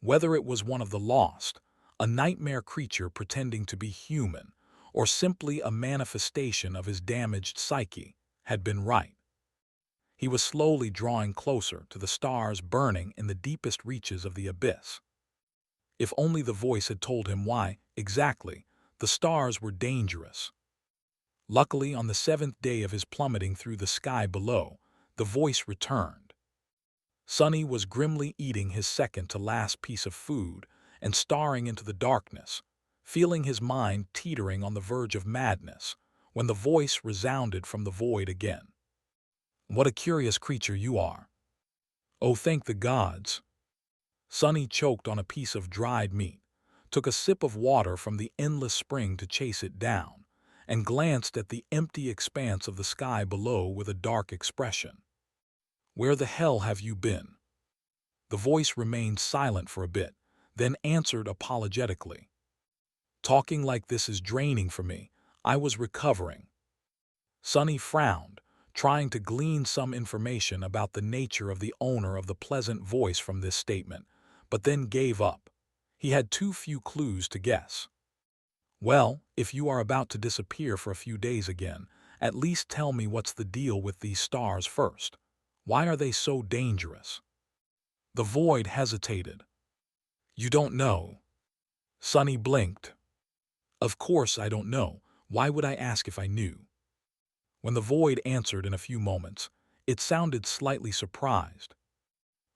whether it was one of the lost, a nightmare creature pretending to be human, or simply a manifestation of his damaged psyche, had been right. He was slowly drawing closer to the stars burning in the deepest reaches of the abyss. If only the voice had told him why, exactly, the stars were dangerous. Luckily, on the 7th day of his plummeting through the sky below, the voice returned. Sonny was grimly eating his second-to-last piece of food and staring into the darkness, feeling his mind teetering on the verge of madness, when the voice resounded from the void again. "What a curious creature you are. Oh, thank the gods." Sonny choked on a piece of dried meat, took a sip of water from the endless spring to chase it down, and glanced at the empty expanse of the sky below with a dark expression. "Where the hell have you been?" The voice remained silent for a bit, then answered apologetically. "Talking like this is draining for me. I was recovering." Sonny frowned, trying to glean some information about the nature of the owner of the pleasant voice from this statement, but then gave up. He had too few clues to guess. "Well, if you are about to disappear for a few days again, at least tell me what's the deal with these stars first. Why are they so dangerous? The void hesitated. You don't know. Sunny blinked. Of course I don't know. Why would I ask if I knew? When the void answered in a few moments, it sounded slightly surprised.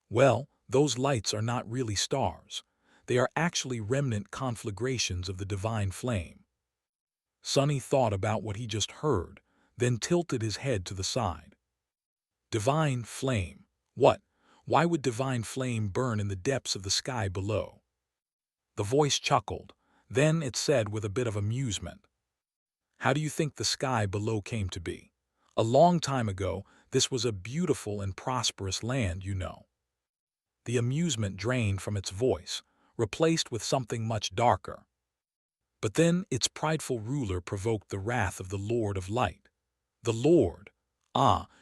Well, those lights are not really stars. They are actually remnant conflagrations of the divine flame. Sunny thought about what he just heard, then tilted his head to the side. Divine flame. What? Why would divine flame burn in the depths of the sky below? The voice chuckled. Then it said with a bit of amusement, how do you think the sky below came to be? A long time ago, this was a beautiful and prosperous land, you know. The amusement drained from its voice, replaced with something much darker. But then its prideful ruler provoked the wrath of the Lord of Light. The Lord,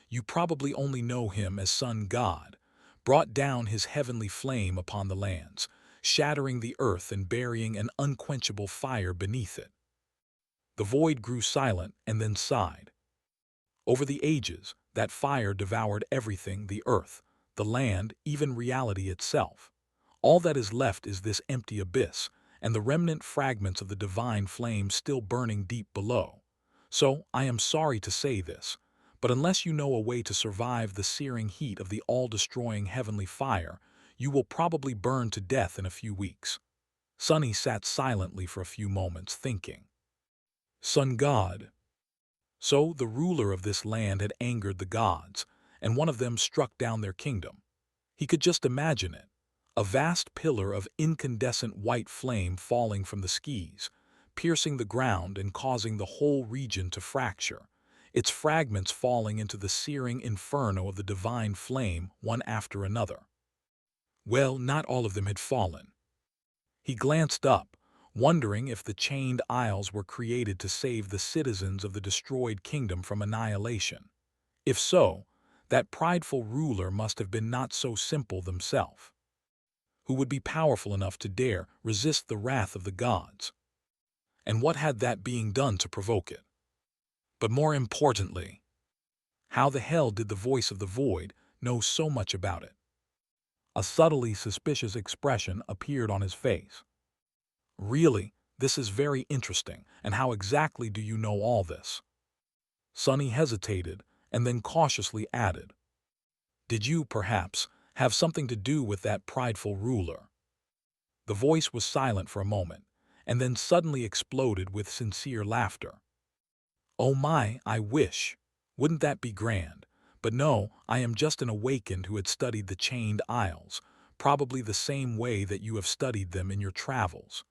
you probably only know him as Sun God, brought down his heavenly flame upon the lands, shattering the earth and burying an unquenchable fire beneath it. The void grew silent and then sighed. Over the ages, that fire devoured everything, the earth, the land, even reality itself. All that is left is this empty abyss, and the remnant fragments of the divine flame still burning deep below. So, I am sorry to say this, but unless you know a way to survive the searing heat of the all-destroying heavenly fire, you will probably burn to death in a few weeks. Sunny sat silently for a few moments, thinking. Sun God. So the ruler of this land had angered the gods, and one of them struck down their kingdom. He could just imagine it, a vast pillar of incandescent white flame falling from the skies, piercing the ground and causing the whole region to fracture, its fragments falling into the searing inferno of the divine flame one after another. Well, not all of them had fallen. He glanced up, wondering if the chained isles were created to save the citizens of the destroyed kingdom from annihilation. If so, that prideful ruler must have been not so simple themselves. Who would be powerful enough to dare resist the wrath of the gods? And what had that being done to provoke it? But more importantly, how the hell did the voice of the void know so much about it? A subtly suspicious expression appeared on his face. Really, this is very interesting, and how exactly do you know all this? Sunny hesitated, and then cautiously added, did you, perhaps, have something to do with that prideful ruler? The voice was silent for a moment, and then suddenly exploded with sincere laughter. Oh my, I wish. Wouldn't that be grand? But no, I am just an awakened who had studied the chained isles, probably the same way that you have studied them in your travels.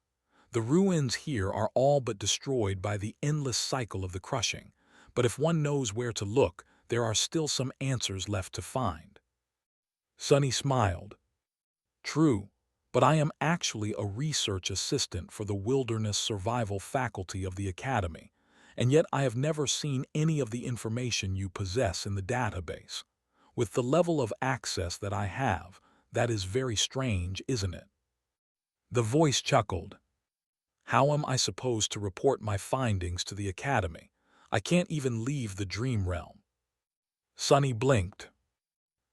The ruins here are all but destroyed by the endless cycle of the crushing, but if one knows where to look, there are still some answers left to find. Sunny smiled. True, but I am actually a research assistant for the Wilderness Survival Faculty of the Academy, and yet I have never seen any of the information you possess in the database. With the level of access that I have, that is very strange, isn't it? The voice chuckled. How am I supposed to report my findings to the Academy? I can't even leave the dream realm. Sunny blinked.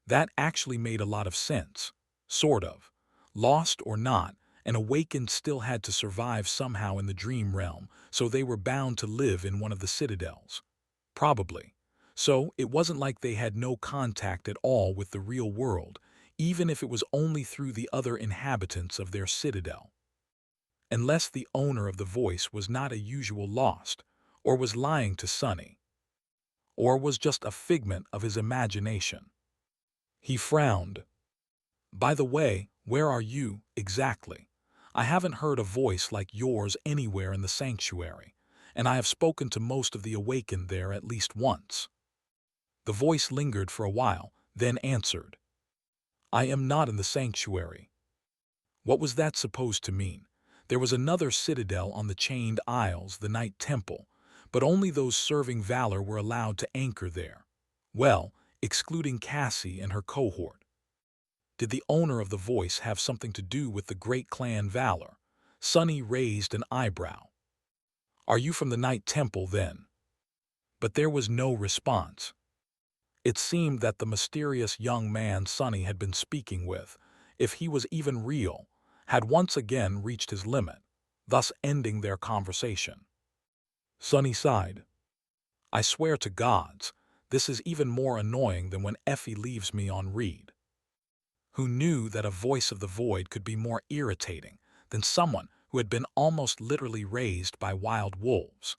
That actually made a lot of sense. Sort of. Lost or not, an awakened still had to survive somehow in the dream realm, so they were bound to live in one of the citadels. Probably. So it wasn't like they had no contact at all with the real world, even if it was only through the other inhabitants of their citadel. Unless the owner of the voice was not a usual lost, or was lying to Sunny, or was just a figment of his imagination. He frowned. By the way, where are you, exactly? I haven't heard a voice like yours anywhere in the sanctuary, and I have spoken to most of the awakened there at least once. The voice lingered for a while, then answered. I am not in the sanctuary. What was that supposed to mean? There was another citadel on the chained isles, the Night Temple, but only those serving valor were allowed to anchor there. Well, excluding Cassie and her cohort. Did the owner of the voice have something to do with the great clan Valor? Sunny raised an eyebrow. Are you from the Night Temple, then? But there was no response. It seemed that the mysterious young man Sonny had been speaking with, if he was even real, had once again reached his limit, thus ending their conversation. Sonny sighed. I swear to gods, this is even more annoying than when Effie leaves me on read. Who knew that a voice of the void could be more irritating than someone who had been almost literally raised by wild wolves?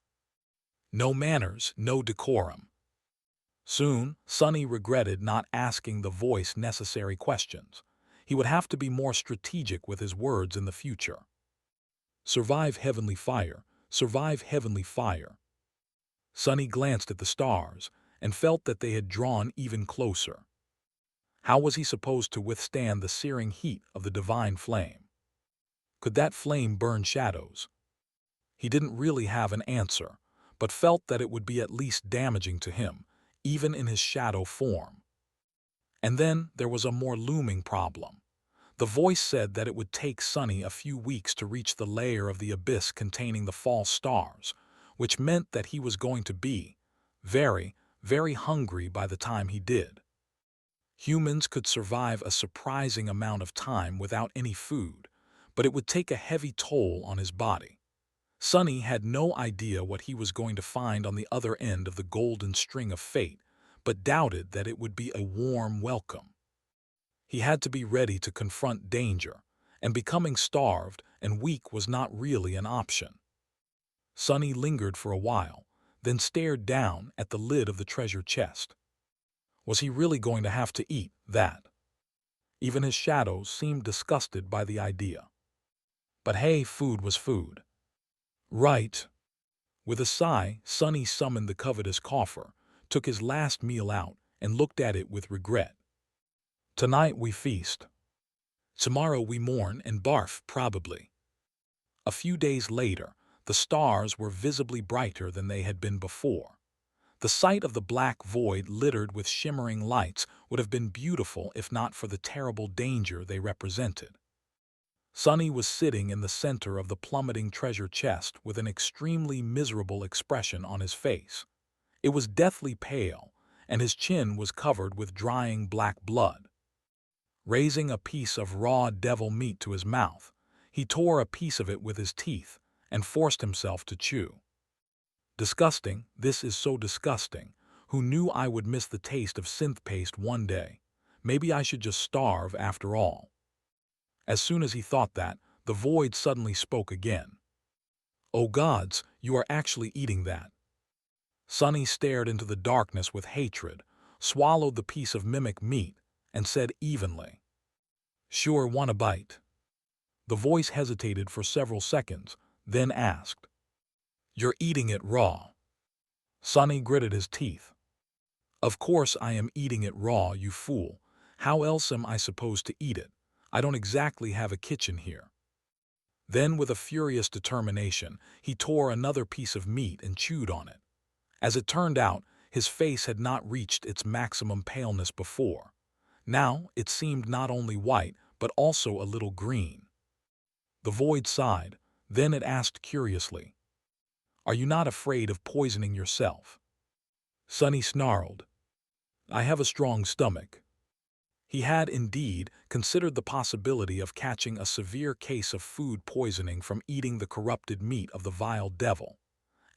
No manners, no decorum. Soon, Sonny regretted not asking the voice necessary questions. He would have to be more strategic with his words in the future. Survive heavenly fire, survive heavenly fire. Sonny glanced at the stars and felt that they had drawn even closer. How was he supposed to withstand the searing heat of the divine flame? Could that flame burn shadows? He didn't really have an answer, but felt that it would be at least damaging to him, even in his shadow form. And then there was a more looming problem. The voice said that it would take Sonny a few weeks to reach the layer of the abyss containing the false stars, which meant that he was going to be very, very hungry by the time he did. Humans could survive a surprising amount of time without any food, but it would take a heavy toll on his body. Sonny had no idea what he was going to find on the other end of the golden string of fate, but doubted that it would be a warm welcome. He had to be ready to confront danger, and becoming starved and weak was not really an option. Sonny lingered for a while, then stared down at the lid of the treasure chest. Was he really going to have to eat that? Even his shadow seemed disgusted by the idea. But hey, food was food. Right. With a sigh, Sonny summoned the covetous coffer, took his last meal out, and looked at it with regret. Tonight we feast. Tomorrow we mourn and barf, probably. A few days later, the stars were visibly brighter than they had been before. The sight of the black void littered with shimmering lights would have been beautiful if not for the terrible danger they represented. Sonny was sitting in the center of the plummeting treasure chest with an extremely miserable expression on his face. It was deathly pale, and his chin was covered with drying black blood. Raising a piece of raw devil meat to his mouth, he tore a piece of it with his teeth and forced himself to chew. Disgusting, this is so disgusting. Who knew I would miss the taste of synth paste one day? Maybe I should just starve after all. As soon as he thought that, the void suddenly spoke again. Oh gods, you are actually eating that. Sonny stared into the darkness with hatred, swallowed the piece of mimic meat, and said evenly, Sure, want a bite? The voice hesitated for several seconds, then asked, You're eating it raw? Sonny gritted his teeth. Of course I am eating it raw, you fool. How else am I supposed to eat it? I don't exactly have a kitchen here. Then, with a furious determination, he tore another piece of meat and chewed on it. As it turned out, his face had not reached its maximum paleness before. Now it seemed not only white, but also a little green. The void sighed, then it asked curiously, Are you not afraid of poisoning yourself? Sonny snarled, I have a strong stomach. He had, indeed, considered the possibility of catching a severe case of food poisoning from eating the corrupted meat of the vile devil.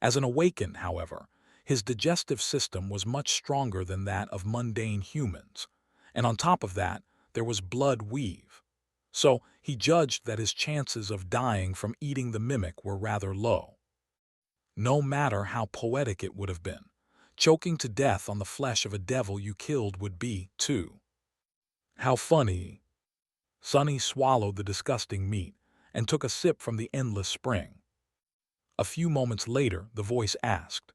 As an awakened, however, his digestive system was much stronger than that of mundane humans, and on top of that, there was blood weave. So he judged that his chances of dying from eating the mimic were rather low. No matter how poetic it would have been, choking to death on the flesh of a devil you killed would be, too. How funny. Sonny swallowed the disgusting meat and took a sip from the endless spring. A few moments later, the voice asked,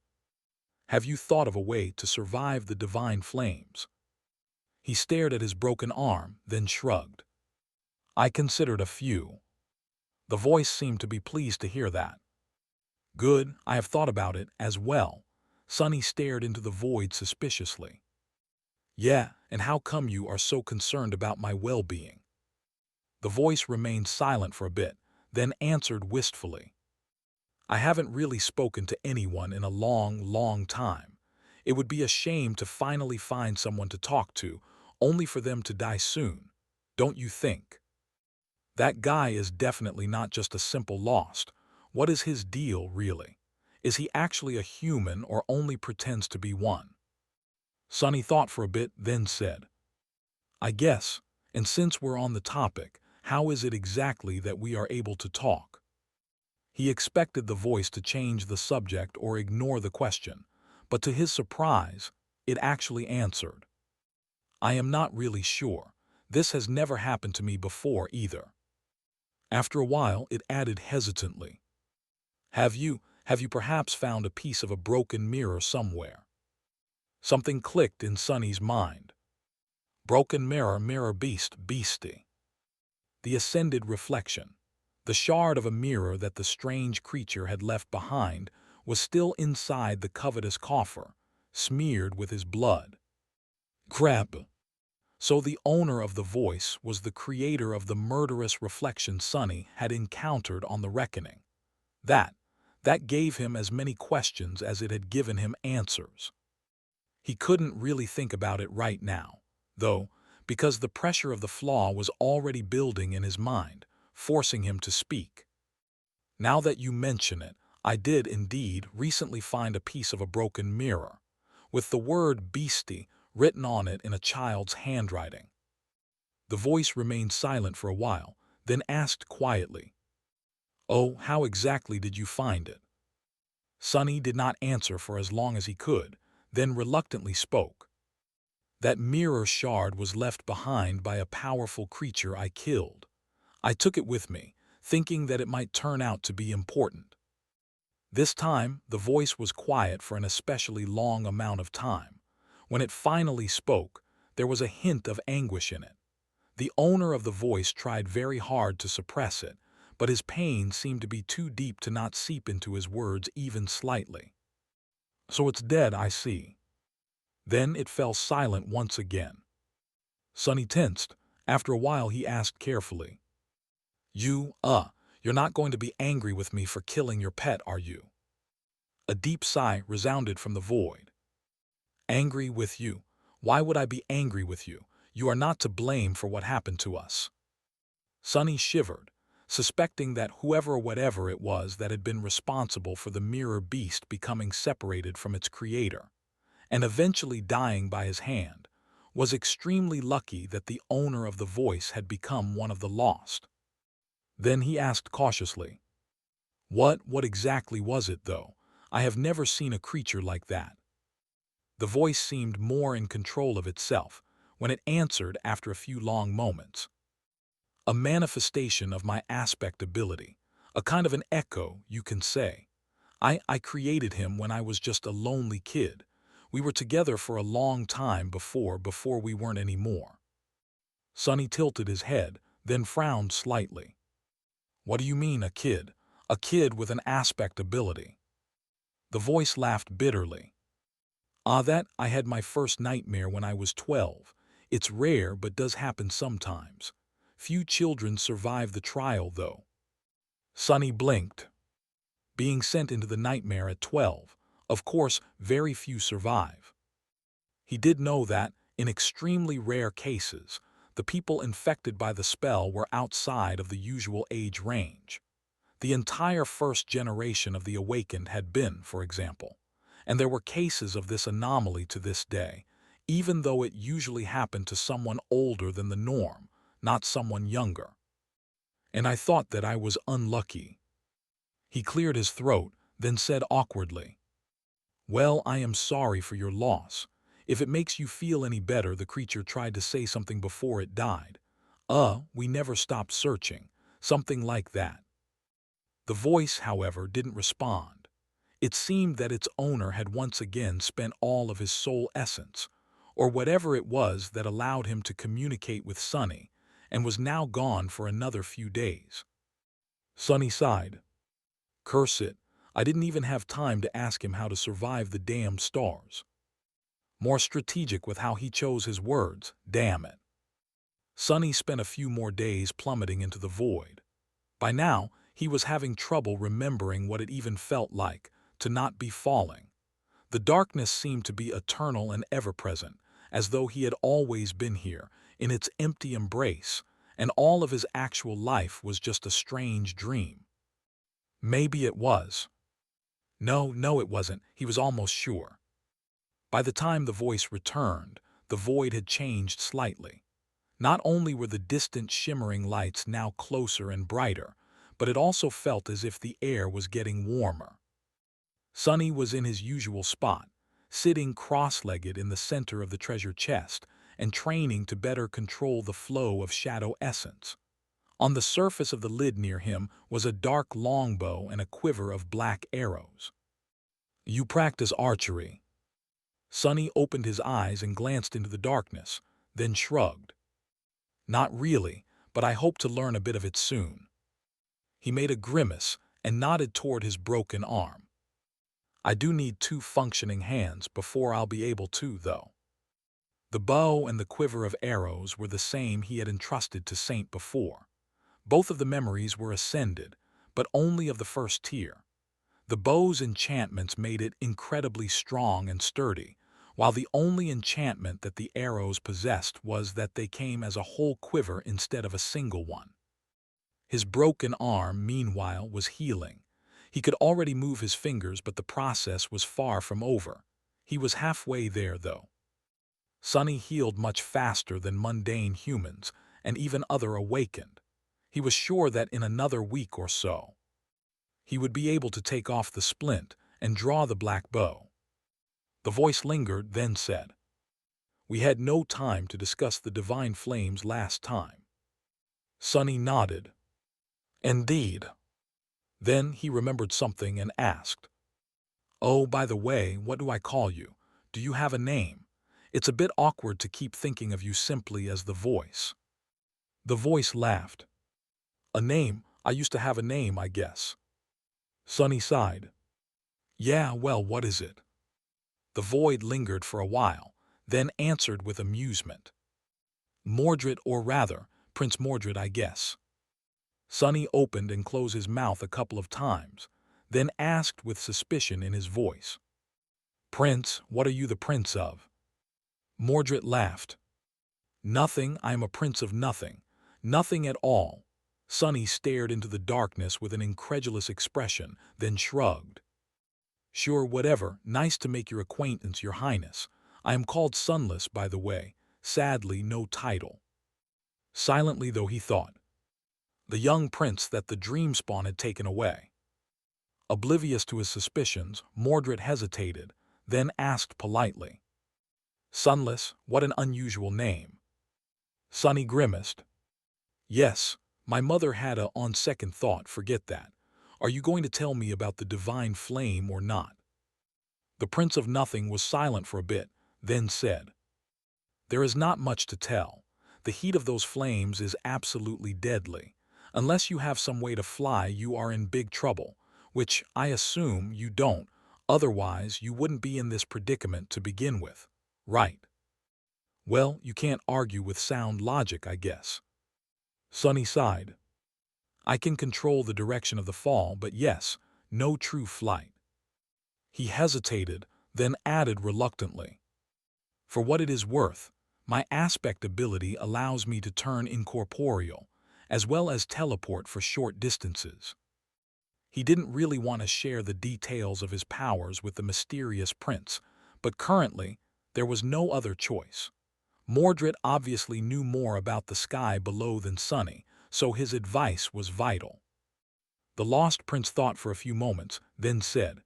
Have you thought of a way to survive the divine flames? He stared at his broken arm, then shrugged. I considered a few. The voice seemed to be pleased to hear that. Good, I have thought about it as well. Sonny stared into the void suspiciously. Yeah, and how come you are so concerned about my well-being? The voice remained silent for a bit, then answered wistfully. I haven't really spoken to anyone in a long, long time. It would be a shame to finally find someone to talk to, only for them to die soon, don't you think? That guy is definitely not just a simple lost. What is his deal, really? Is he actually a human or only pretends to be one? Sonny thought for a bit, then said, I guess, and since we're on the topic, how is it exactly that we are able to talk? He expected the voice to change the subject or ignore the question, but to his surprise, it actually answered. I am not really sure. This has never happened to me before either. After a while, it added hesitantly, have you perhaps found a piece of a broken mirror somewhere? Something clicked in Sonny's mind. Broken mirror, mirror beast, beastie. The ascended reflection. The shard of a mirror that the strange creature had left behind was still inside the covetous coffer, smeared with his blood. Crap! So the owner of the voice was the creator of the murderous reflection Sonny had encountered on the reckoning. That gave him as many questions as it had given him answers. He couldn't really think about it right now, though, because the pressure of the flaw was already building in his mind, forcing him to speak. Now that you mention it, I did indeed recently find a piece of a broken mirror, with the word beastie written on it in a child's handwriting. The voice remained silent for a while, then asked quietly, Oh, how exactly did you find it? Sonny did not answer for as long as he could, then reluctantly spoke. That mirror shard was left behind by a powerful creature I killed. I took it with me, thinking that it might turn out to be important. This time, the voice was quiet for an especially long amount of time. When it finally spoke, there was a hint of anguish in it. The owner of the voice tried very hard to suppress it, but his pain seemed to be too deep to not seep into his words even slightly. So it's dead, I see. Then it fell silent once again. Sonny tensed. After a while he asked carefully, You're not going to be angry with me for killing your pet, are you? A deep sigh resounded from the void. Angry with you? Why would I be angry with you? You are not to blame for what happened to us. Sonny shivered, suspecting that whoever or whatever it was that had been responsible for the mirror beast becoming separated from its creator, and eventually dying by his hand, was extremely lucky that the owner of the voice had become one of the lost. Then he asked cautiously, What exactly was it, though? I have never seen a creature like that. The voice seemed more in control of itself when it answered after a few long moments. A manifestation of my aspect ability, a kind of an echo, you can say. I created him when I was just a lonely kid. We were together for a long time before we weren't anymore. Sonny tilted his head, then frowned slightly. What do you mean, a kid? A kid with an aspect ability? The voice laughed bitterly. That I had my first nightmare when I was 12. It's rare but does happen sometimes. Few children survive the trial, though. Sonny blinked. Being sent into the nightmare at 12, of course, very few survive. He did know that, in extremely rare cases, the people infected by the spell were outside of the usual age range. The entire first generation of the awakened had been, for example, and there were cases of this anomaly to this day, even though it usually happened to someone older than the norm, not someone younger. And I thought that I was unlucky. He cleared his throat, then said awkwardly, Well, I am sorry for your loss. If it makes you feel any better, the creature tried to say something before it died. We never stopped searching. Something like that. The voice, however, didn't respond. It seemed that its owner had once again spent all of his soul essence, or whatever it was that allowed him to communicate with Sonny, and was now gone for another few days. Sonny sighed. Curse it, I didn't even have time to ask him how to survive the damned stars. More strategic with how he chose his words, damn it. Sonny spent a few more days plummeting into the void. By now, he was having trouble remembering what it even felt like to not be falling. The darkness seemed to be eternal and ever-present, as though he had always been here, in its empty embrace, and all of his actual life was just a strange dream. Maybe it was. No, it wasn't. He was almost sure. By the time the voice returned, the void had changed slightly. Not only were the distant shimmering lights now closer and brighter, but it also felt as if the air was getting warmer. Sonny was in his usual spot, sitting cross-legged in the center of the treasure chest and training to better control the flow of shadow essence. On the surface of the lid near him was a dark longbow and a quiver of black arrows. "You practice archery." Sonny opened his eyes and glanced into the darkness, then shrugged. "Not really, but I hope to learn a bit of it soon." He made a grimace and nodded toward his broken arm. "I do need 2 functioning hands before I'll be able to, though." The bow and the quiver of arrows were the same he had entrusted to Saint before. Both of the memories were ascended, but only of the first tier. The bow's enchantments made it incredibly strong and sturdy, while the only enchantment that the arrows possessed was that they came as a whole quiver instead of a single one. His broken arm, meanwhile, was healing. He could already move his fingers, but the process was far from over. He was halfway there, though. Sonny healed much faster than mundane humans, and even other awakened. He was sure that in another week or so, he would be able to take off the splint and draw the black bow. The voice lingered, then said, "We had no time to discuss the divine flames last time." Sonny nodded. "Indeed." Then he remembered something and asked, "Oh, by the way, what do I call you? Do you have a name? It's a bit awkward to keep thinking of you simply as the voice." The voice laughed. "A name? I used to have a name, I guess." Sonny sighed. "Yeah, well, what is it?" The void lingered for a while, then answered with amusement. "Mordred, or rather, Prince Mordred, I guess." Sonny opened and closed his mouth a couple of times, then asked with suspicion in his voice, "Prince, what are you the prince of?" Mordred laughed. "Nothing, I am a prince of nothing. Nothing at all." Sonny stared into the darkness with an incredulous expression, then shrugged. "Sure, whatever. Nice to make your acquaintance, your highness. I am called Sunless, by the way. Sadly, no title." Silently, though, he thought. The young prince that the dream spawn had taken away. Oblivious to his suspicions, Mordred hesitated, then asked politely, "Sunless, what an unusual name." Sonny grimaced. "Yes, my mother had a on second thought, forget that. Are you going to tell me about the divine flame or not?" The Prince of Nothing was silent for a bit, then said, "There is not much to tell. The heat of those flames is absolutely deadly. Unless you have some way to fly, you are in big trouble, which I assume you don't, otherwise you wouldn't be in this predicament to begin with, right? Well, you can't argue with sound logic, I guess." Sonny sighed. "I can control the direction of the fall, but yes, no true flight." He hesitated, then added reluctantly, "For what it is worth, my aspect ability allows me to turn incorporeal, as well as teleport for short distances." He didn't really want to share the details of his powers with the mysterious prince, but currently there was no other choice. Mordred obviously knew more about the sky below than Sonny, so his advice was vital. The lost prince thought for a few moments, then said,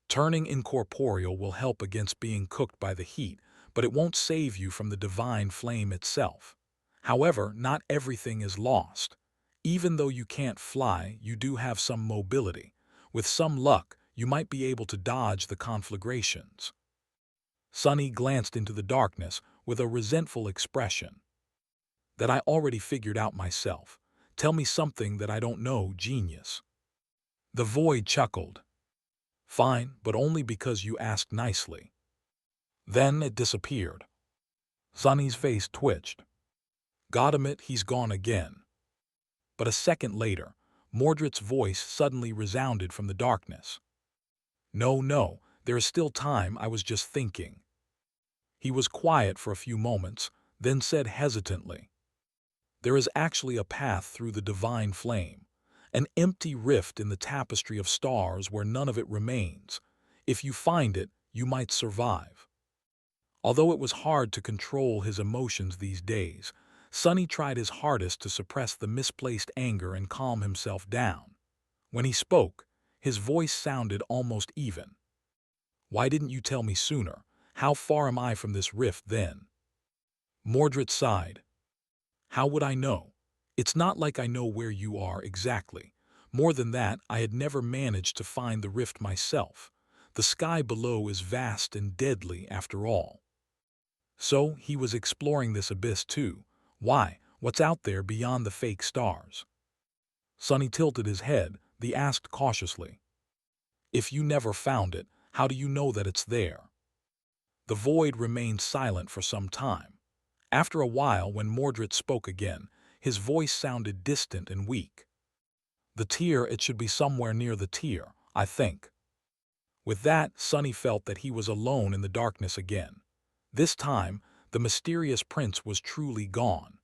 "Turning incorporeal will help against being cooked by the heat, but it won't save you from the divine flame itself. However, not everything is lost. Even though you can't fly, you do have some mobility. With some luck, you might be able to dodge the conflagrations." Sonny glanced into the darkness with a resentful expression. "That I already figured out myself. Tell me something that I don't know, genius." The void chuckled. "Fine, but only because you asked nicely." Then it disappeared. Sonny's face twitched. "Goddamn, he's gone again." But a second later, Mordred's voice suddenly resounded from the darkness. No, There is still time, I was just thinking. He was quiet for a few moments, then said hesitantly, "There is actually a path through the divine flame, an empty rift in the tapestry of stars where none of it remains. If you find it, you might survive." Although it was hard to control his emotions these days, Sonny tried his hardest to suppress the misplaced anger and calm himself down. When he spoke, his voice sounded almost even. "Why didn't you tell me sooner? How far am I from this rift then?" Mordred sighed. "How would I know? It's not like I know where you are exactly. More than that, I had never managed to find the rift myself. The sky below is vast and deadly after all." So he was exploring this abyss too. Why? What's out there beyond the fake stars? Sonny tilted his head, then asked cautiously, "If you never found it, how do you know that it's there?" The void remained silent for some time. After a while, when Mordred spoke again, his voice sounded distant and weak. "The tier, it should be somewhere near the tier, I think." With that, Sonny felt that he was alone in the darkness again. This time, the mysterious prince was truly gone.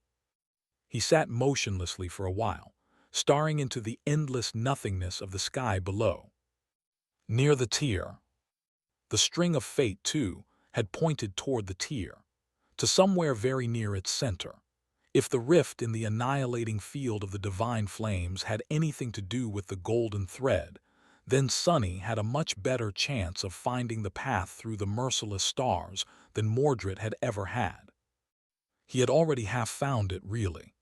He sat motionlessly for a while, staring into the endless nothingness of the sky below. Near the tier. The string of fate, too, had pointed toward the tier, to somewhere very near its center. If the rift in the annihilating field of the divine flames had anything to do with the golden thread, then Sonny had a much better chance of finding the path through the merciless stars than Mordred had ever had. He had already half found it, really.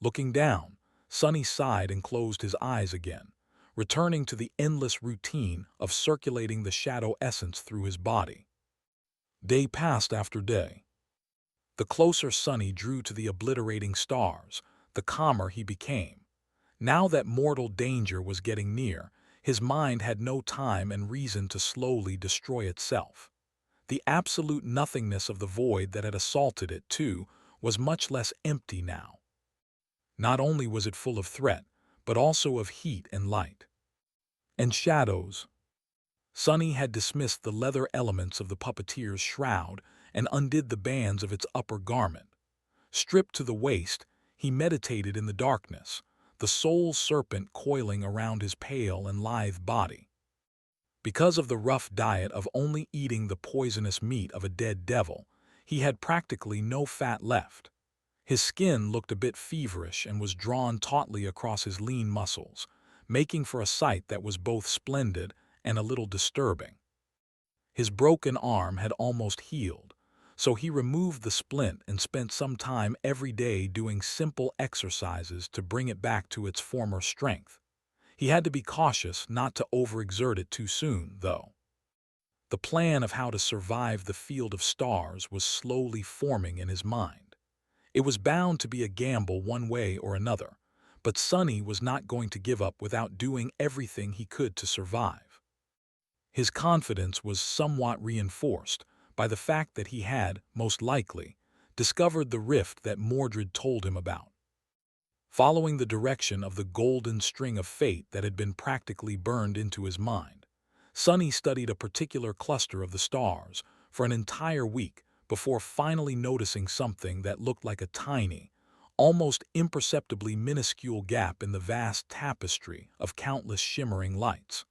Looking down, Sonny sighed and closed his eyes again, returning to the endless routine of circulating the shadow essence through his body. Day passed after day. The closer Sonny drew to the obliterating stars, the calmer he became. Now that mortal danger was getting near, his mind had no time and reason to slowly destroy itself. The absolute nothingness of the void that had assaulted it, too, was much less empty now. Not only was it full of threat, but also of heat and light. And shadows. Sonny had dismissed the leather elements of the puppeteer's shroud and undid the bands of its upper garment. Stripped to the waist, he meditated in the darkness, the soul serpent coiling around his pale and lithe body. Because of the rough diet of only eating the poisonous meat of a dead devil, he had practically no fat left. His skin looked a bit feverish and was drawn tautly across his lean muscles, making for a sight that was both splendid and a little disturbing. His broken arm had almost healed, so he removed the splint and spent some time every day doing simple exercises to bring it back to its former strength. He had to be cautious not to overexert it too soon, though. The plan of how to survive the field of stars was slowly forming in his mind. It was bound to be a gamble one way or another, but Sonny was not going to give up without doing everything he could to survive. His confidence was somewhat reinforced by the fact that he had, most likely, discovered the rift that Mordred told him about. Following the direction of the golden string of fate that had been practically burned into his mind, Sonny studied a particular cluster of the stars for an entire week before finally noticing something that looked like a tiny, almost imperceptibly minuscule gap in the vast tapestry of countless shimmering lights.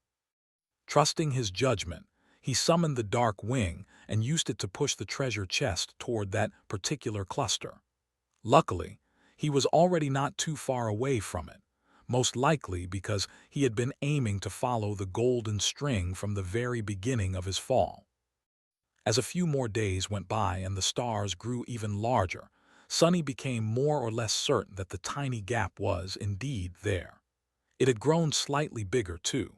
Trusting his judgment, he summoned the dark wing and used it to push the treasure chest toward that particular cluster. Luckily, he was already not too far away from it, most likely because he had been aiming to follow the golden string from the very beginning of his fall. As a few more days went by and the stars grew even larger, Sonny became more or less certain that the tiny gap was, indeed, there. It had grown slightly bigger, too.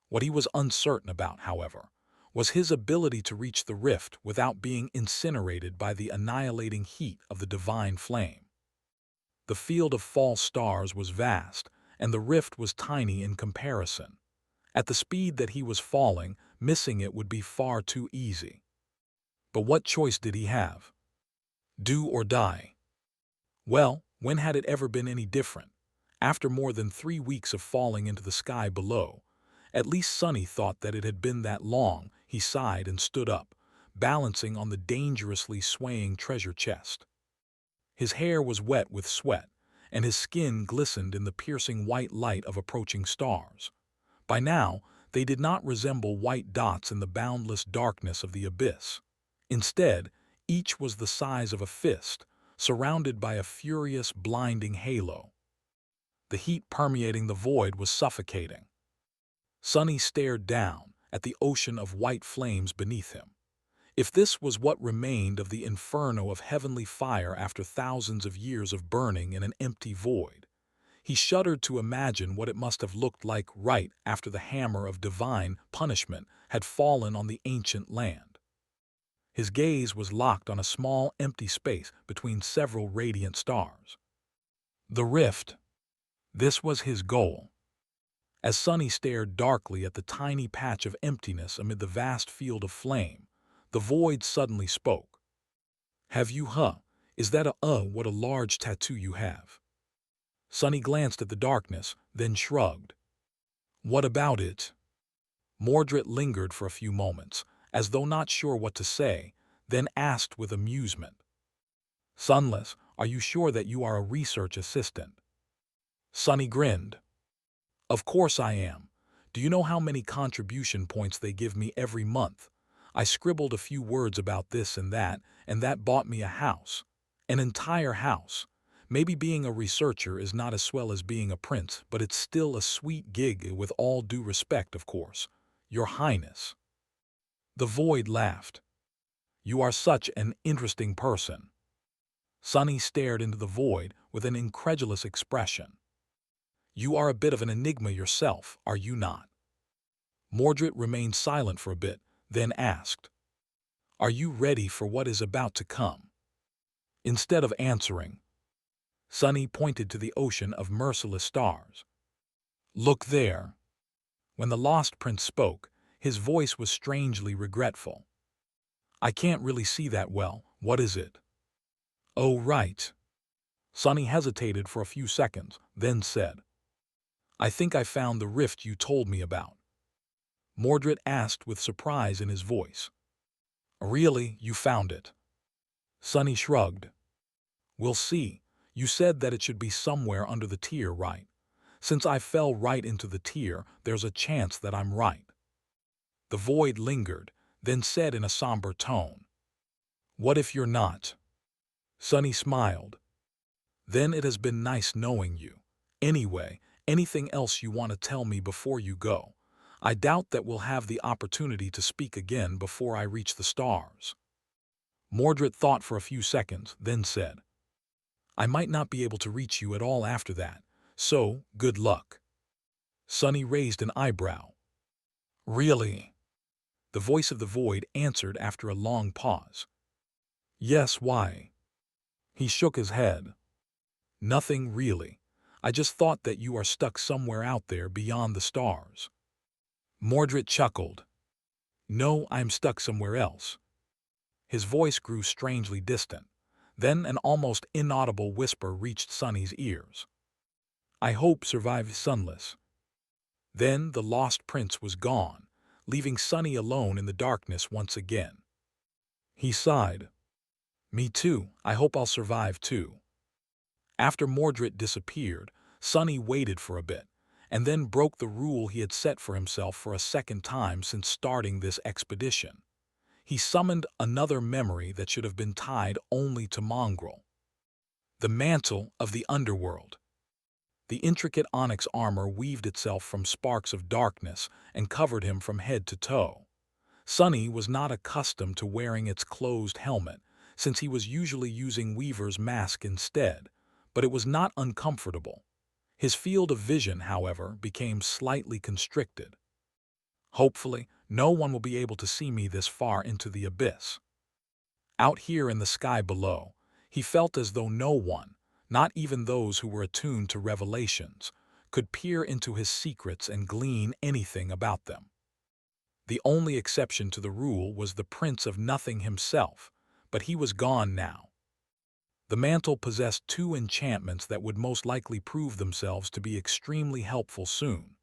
What he was uncertain about, however, was his ability to reach the rift without being incinerated by the annihilating heat of the divine flame. The field of false stars was vast, and the rift was tiny in comparison. At the speed that he was falling, missing it would be far too easy. But what choice did he have? Do or die? Well, when had it ever been any different? After more than 3 weeks of falling into the sky below, At least Sonny thought that it had been that long. He sighed and stood up, balancing on the dangerously swaying treasure chest. His hair was wet with sweat, and his skin glistened in the piercing white light of approaching stars. By now, they did not resemble white dots in the boundless darkness of the abyss. Instead, each was the size of a fist, surrounded by a furious, blinding halo. The heat permeating the void was suffocating. Sonny stared down at the ocean of white flames beneath him. If this was what remained of the inferno of heavenly fire after thousands of years of burning in an empty void, he shuddered to imagine what it must have looked like right after the hammer of divine punishment had fallen on the ancient land. His gaze was locked on a small, empty space between several radiant stars. The rift. This was his goal. As Sonny stared darkly at the tiny patch of emptiness amid the vast field of flame, the void suddenly spoke. Have you, Is that what a large tattoo you have? Sonny glanced at the darkness, then shrugged. What about it? Mordred lingered for a few moments, as though not sure what to say, then asked with amusement. Sunless, are you sure that you are a research assistant? Sonny grinned. Of course I am. Do you know how many contribution points they give me every month? I scribbled a few words about this and that bought me a house. An entire house. Maybe being a researcher is not as swell as being a prince, but it's still a sweet gig with all due respect, of course. Your Highness. The void laughed. You are such an interesting person. Sonny stared into the void with an incredulous expression. You are a bit of an enigma yourself, are you not? Mordred remained silent for a bit, then asked, Are you ready for what is about to come? Instead of answering, Sonny pointed to the ocean of merciless stars. Look there. When the lost prince spoke, his voice was strangely regretful. I can't really see that well. What is it? Oh, right. Sonny hesitated for a few seconds, then said, I think I found the rift you told me about. Mordred asked with surprise in his voice. Really, you found it? Sonny shrugged. We'll see. You said that it should be somewhere under the tier, right? Since I fell right into the tier, there's a chance that I'm right. The void lingered, then said in a somber tone, What if you're not? Sonny smiled. Then it has been nice knowing you. Anyway, anything else you want to tell me before you go? I doubt that we'll have the opportunity to speak again before I reach the stars. Mordred thought for a few seconds, then said, I might not be able to reach you at all after that, so good luck. Sonny raised an eyebrow. Really? The voice of the void answered after a long pause. Yes, why? He shook his head. Nothing really. I just thought that you are stuck somewhere out there beyond the stars. Mordred chuckled. No, I'm stuck somewhere else. His voice grew strangely distant. Then an almost inaudible whisper reached Sonny's ears. I hope survive Sunless. Then the lost prince was gone, leaving Sonny alone in the darkness once again. He sighed. Me too, I hope I'll survive too. After Mordred disappeared, Sonny waited for a bit, and then broke the rule he had set for himself for a second time since starting this expedition. He summoned another memory that should have been tied only to Mongrel. The mantle of the underworld. The intricate onyx armor weaved itself from sparks of darkness and covered him from head to toe. Sonny was not accustomed to wearing its closed helmet, since he was usually using Weaver's mask instead, but it was not uncomfortable. His field of vision, however, became slightly constricted. Hopefully, no one will be able to see me this far into the abyss. Out here in the sky below, he felt as though no one, not even those who were attuned to revelations, could peer into his secrets and glean anything about them. The only exception to the rule was the Prince of Nothing himself, but he was gone now. The mantle possessed two enchantments that would most likely prove themselves to be extremely helpful soon.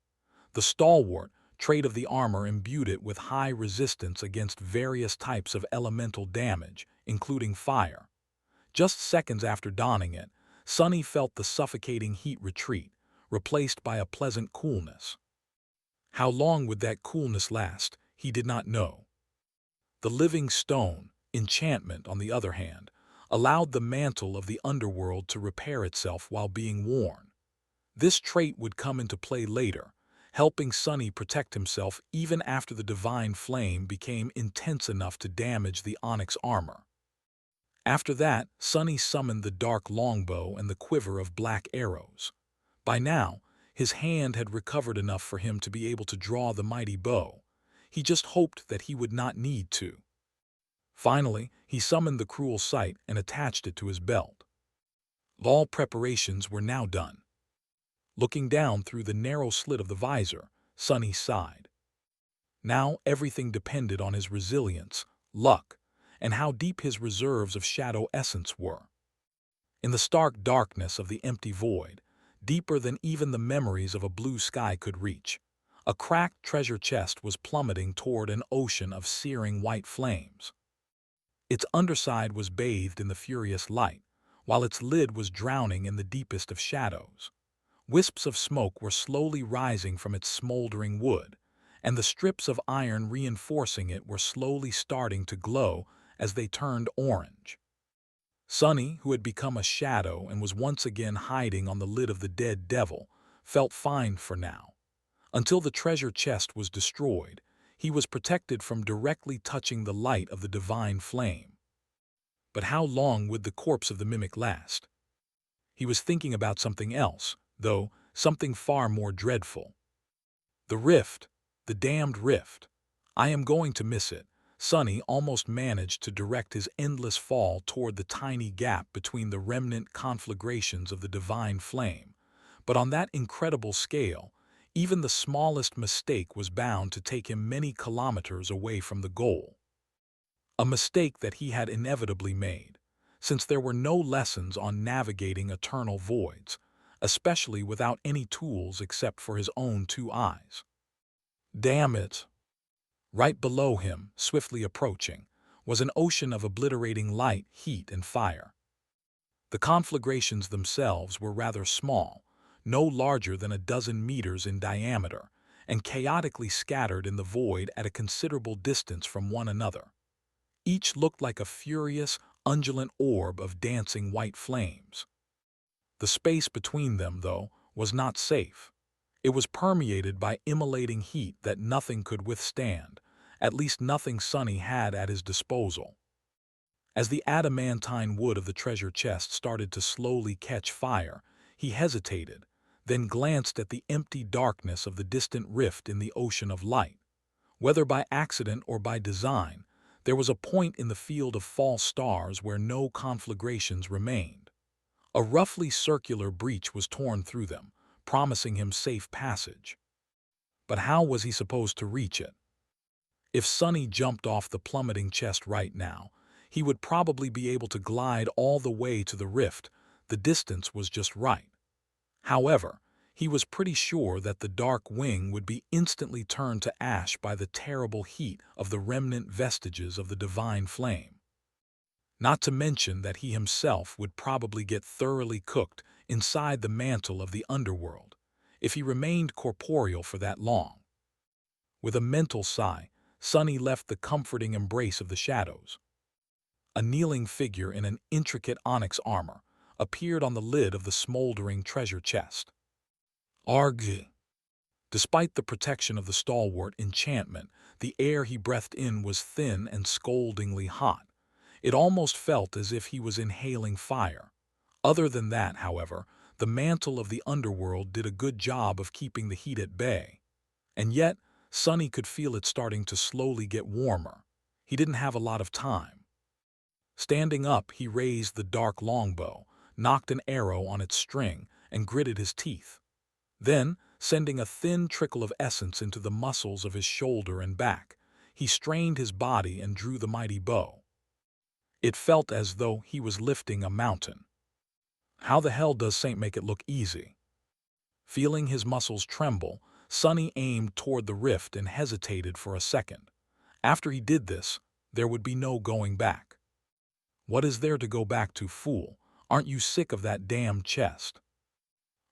The stalwart, trait of the armor imbued it with high resistance against various types of elemental damage, including fire. Just seconds after donning it, Sunny felt the suffocating heat retreat, replaced by a pleasant coolness. How long would that coolness last, he did not know. The living stone, enchantment, on the other hand, allowed the mantle of the underworld to repair itself while being worn. This trait would come into play later, helping Sunny protect himself even after the divine flame became intense enough to damage the onyx armor. After that, Sunny summoned the dark longbow and the quiver of black arrows. By now, his hand had recovered enough for him to be able to draw the mighty bow. He just hoped that he would not need to. Finally, he summoned the cruel sight and attached it to his belt. All preparations were now done. Looking down through the narrow slit of the visor, Sunny sighed. Now everything depended on his resilience, luck, and how deep his reserves of shadow essence were. In the stark darkness of the empty void, deeper than even the memories of a blue sky could reach, a cracked treasure chest was plummeting toward an ocean of searing white flames. Its underside was bathed in the furious light, while its lid was drowning in the deepest of shadows. Wisps of smoke were slowly rising from its smoldering wood, and the strips of iron reinforcing it were slowly starting to glow as they turned orange. Sunny, who had become a shadow and was once again hiding on the lid of the dead devil, felt fine for now. Until the treasure chest was destroyed, he was protected from directly touching the light of the divine flame. But how long would the corpse of the mimic last? He was thinking about something else, though something far more dreadful. The rift, the damned rift. I am going to miss it. Sunny almost managed to direct his endless fall toward the tiny gap between the remnant conflagrations of the divine flame. But on that incredible scale, even the smallest mistake was bound to take him many kilometers away from the goal. A mistake that he had inevitably made, since there were no lessons on navigating eternal voids, especially without any tools except for his own two eyes. Damn it! Right below him, swiftly approaching, was an ocean of obliterating light, heat, and fire. The conflagrations themselves were rather small, no larger than a dozen meters in diameter, and chaotically scattered in the void at a considerable distance from one another. Each looked like a furious, undulant orb of dancing white flames. The space between them, though, was not safe. It was permeated by immolating heat that nothing could withstand, at least nothing Sunny had at his disposal. As the adamantine wood of the treasure chest started to slowly catch fire, he hesitated, then glanced at the empty darkness of the distant rift in the ocean of light. Whether by accident or by design, there was a point in the field of false stars where no conflagrations remained. A roughly circular breach was torn through them, promising him safe passage. But how was he supposed to reach it? If Sunny jumped off the plummeting chest right now, he would probably be able to glide all the way to the rift. The distance was just right. However, he was pretty sure that the dark wing would be instantly turned to ash by the terrible heat of the remnant vestiges of the divine flame. Not to mention that he himself would probably get thoroughly cooked inside the mantle of the underworld, if he remained corporeal for that long. With a mental sigh, Sunny left the comforting embrace of the shadows. A kneeling figure in an intricate onyx armor appeared on the lid of the smoldering treasure chest. Arg! Despite the protection of the stalwart enchantment, the air he breathed in was thin and scoldingly hot. It almost felt as if he was inhaling fire. Other than that, however, the mantle of the underworld did a good job of keeping the heat at bay. And yet, Sunny could feel it starting to slowly get warmer. He didn't have a lot of time. Standing up, he raised the dark longbow, knocked an arrow on its string, and gritted his teeth. Then, sending a thin trickle of essence into the muscles of his shoulder and back, he strained his body and drew the mighty bow. It felt as though he was lifting a mountain. How the hell does Saint make it look easy? Feeling his muscles tremble, Sunny aimed toward the rift and hesitated for a second. After he did this, there would be no going back. What is there to go back to, fool? Aren't you sick of that damn chest?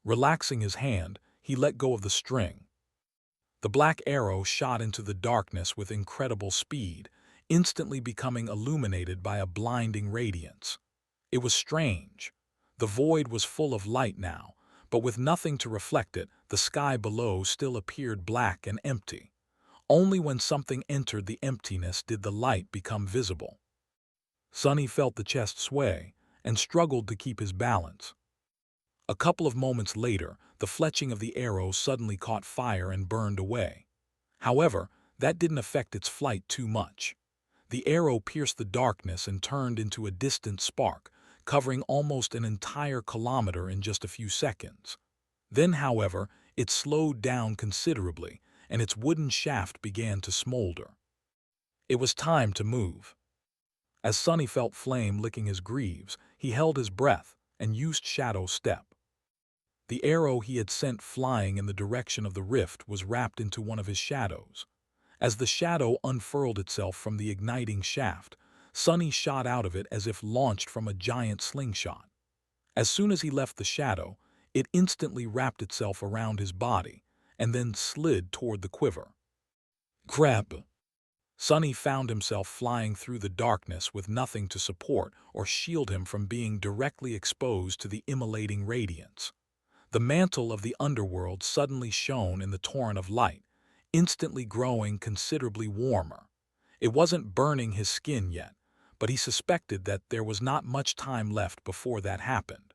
Relaxing his hand, he let go of the string. The black arrow shot into the darkness with incredible speed, instantly becoming illuminated by a blinding radiance. It was strange. The void was full of light now, but with nothing to reflect it, the sky below still appeared black and empty. Only when something entered the emptiness did the light become visible. Sunny felt the chest sway and struggled to keep his balance. A couple of moments later, the fletching of the arrow suddenly caught fire and burned away. However, that didn't affect its flight too much. The arrow pierced the darkness and turned into a distant spark, covering almost an entire kilometer in just a few seconds. Then, however, it slowed down considerably, and its wooden shaft began to smolder. It was time to move. As Sunny felt flame licking his greaves, he held his breath and used Shadow Step. The arrow he had sent flying in the direction of the rift was wrapped into one of his shadows. As the shadow unfurled itself from the igniting shaft, Sunny shot out of it as if launched from a giant slingshot. As soon as he left the shadow, it instantly wrapped itself around his body and then slid toward the quiver. Grab! Sunny found himself flying through the darkness with nothing to support or shield him from being directly exposed to the immolating radiance. The mantle of the underworld suddenly shone in the torrent of light, instantly growing considerably warmer. It wasn't burning his skin yet, but he suspected that there was not much time left before that happened.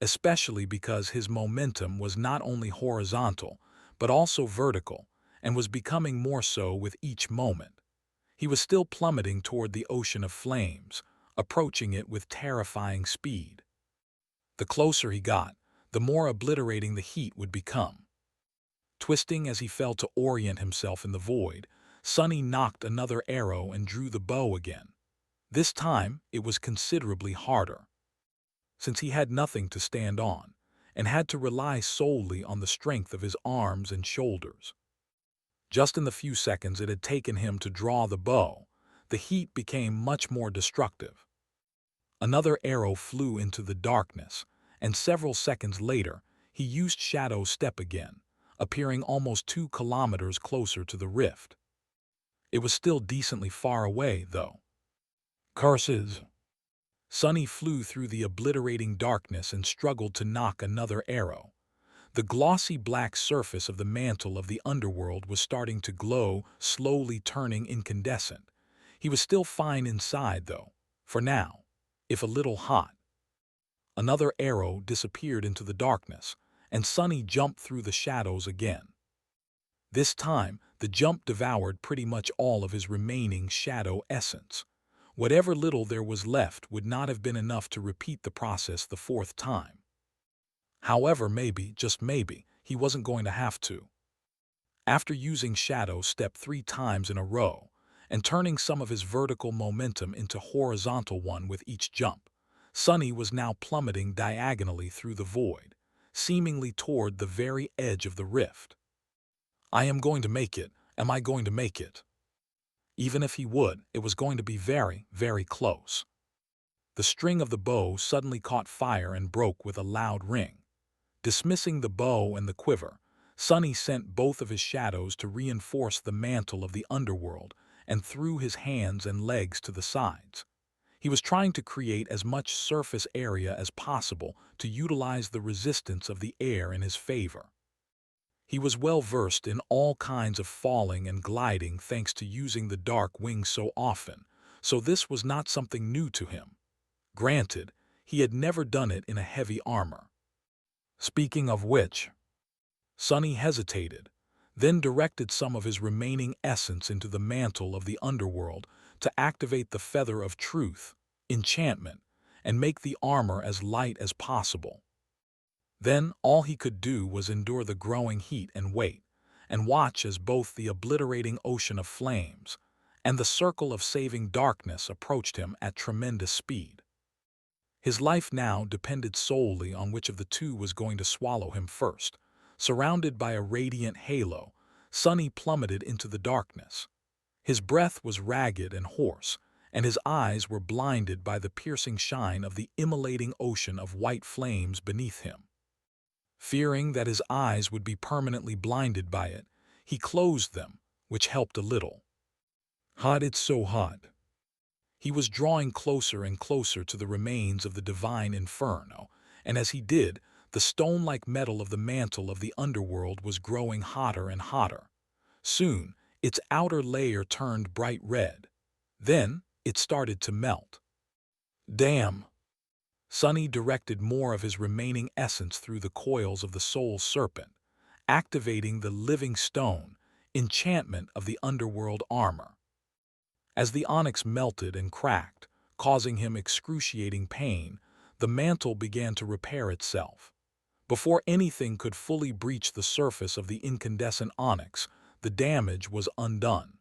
Especially because his momentum was not only horizontal, but also vertical, and was becoming more so with each moment. He was still plummeting toward the ocean of flames, approaching it with terrifying speed. The closer he got, the more obliterating the heat would become. Twisting as he fell to orient himself in the void, Sunny knocked another arrow and drew the bow again. This time, it was considerably harder, since he had nothing to stand on, and had to rely solely on the strength of his arms and shoulders. Just in the few seconds it had taken him to draw the bow, the heat became much more destructive. Another arrow flew into the darkness, and several seconds later, he used Shadow Step again, appearing almost 2 kilometers closer to the rift. It was still decently far away, though. Curses! Sunny flew through the obliterating darkness and struggled to knock another arrow. The glossy black surface of the mantle of the underworld was starting to glow, slowly turning incandescent. He was still fine inside, though, for now, if a little hot. Another arrow disappeared into the darkness, and Sunny jumped through the shadows again. This time, the jump devoured pretty much all of his remaining shadow essence. Whatever little there was left would not have been enough to repeat the process the 4th time. However, maybe, just maybe, he wasn't going to have to. After using Shadow Step 3 times in a row, and turning some of his vertical momentum into horizontal one with each jump, Sunny was now plummeting diagonally through the void, seemingly toward the very edge of the rift. I am going to make it. Am I going to make it? Even if he would, it was going to be very, very close. The string of the bow suddenly caught fire and broke with a loud ring. Dismissing the bow and the quiver, Sunny sent both of his shadows to reinforce the mantle of the underworld and threw his hands and legs to the sides. He was trying to create as much surface area as possible to utilize the resistance of the air in his favor. He was well versed in all kinds of falling and gliding thanks to using the dark wings so often, so this was not something new to him. Granted, he had never done it in a heavy armor. Speaking of which, Sunny hesitated, then directed some of his remaining essence into the mantle of the underworld to activate the Feather of Truth, enchantment, and make the armor as light as possible. Then all he could do was endure the growing heat and wait, and watch as both the obliterating ocean of flames and the circle of saving darkness approached him at tremendous speed. His life now depended solely on which of the two was going to swallow him first, Surrounded by a radiant halo, Sunny plummeted into the darkness. His breath was ragged and hoarse, and his eyes were blinded by the piercing shine of the immolating ocean of white flames beneath him. Fearing that his eyes would be permanently blinded by it, he closed them, which helped a little. Hot, it's so hot. He was drawing closer and closer to the remains of the divine inferno, and as he did, the stone-like metal of the mantle of the underworld was growing hotter and hotter. Soon, its outer layer turned bright red. Then, it started to melt. Damn! Sunny directed more of his remaining essence through the coils of the soul serpent, activating the living stone, enchantment of the underworld armor. As the onyx melted and cracked, causing him excruciating pain, the mantle began to repair itself. Before anything could fully breach the surface of the incandescent onyx, the damage was undone.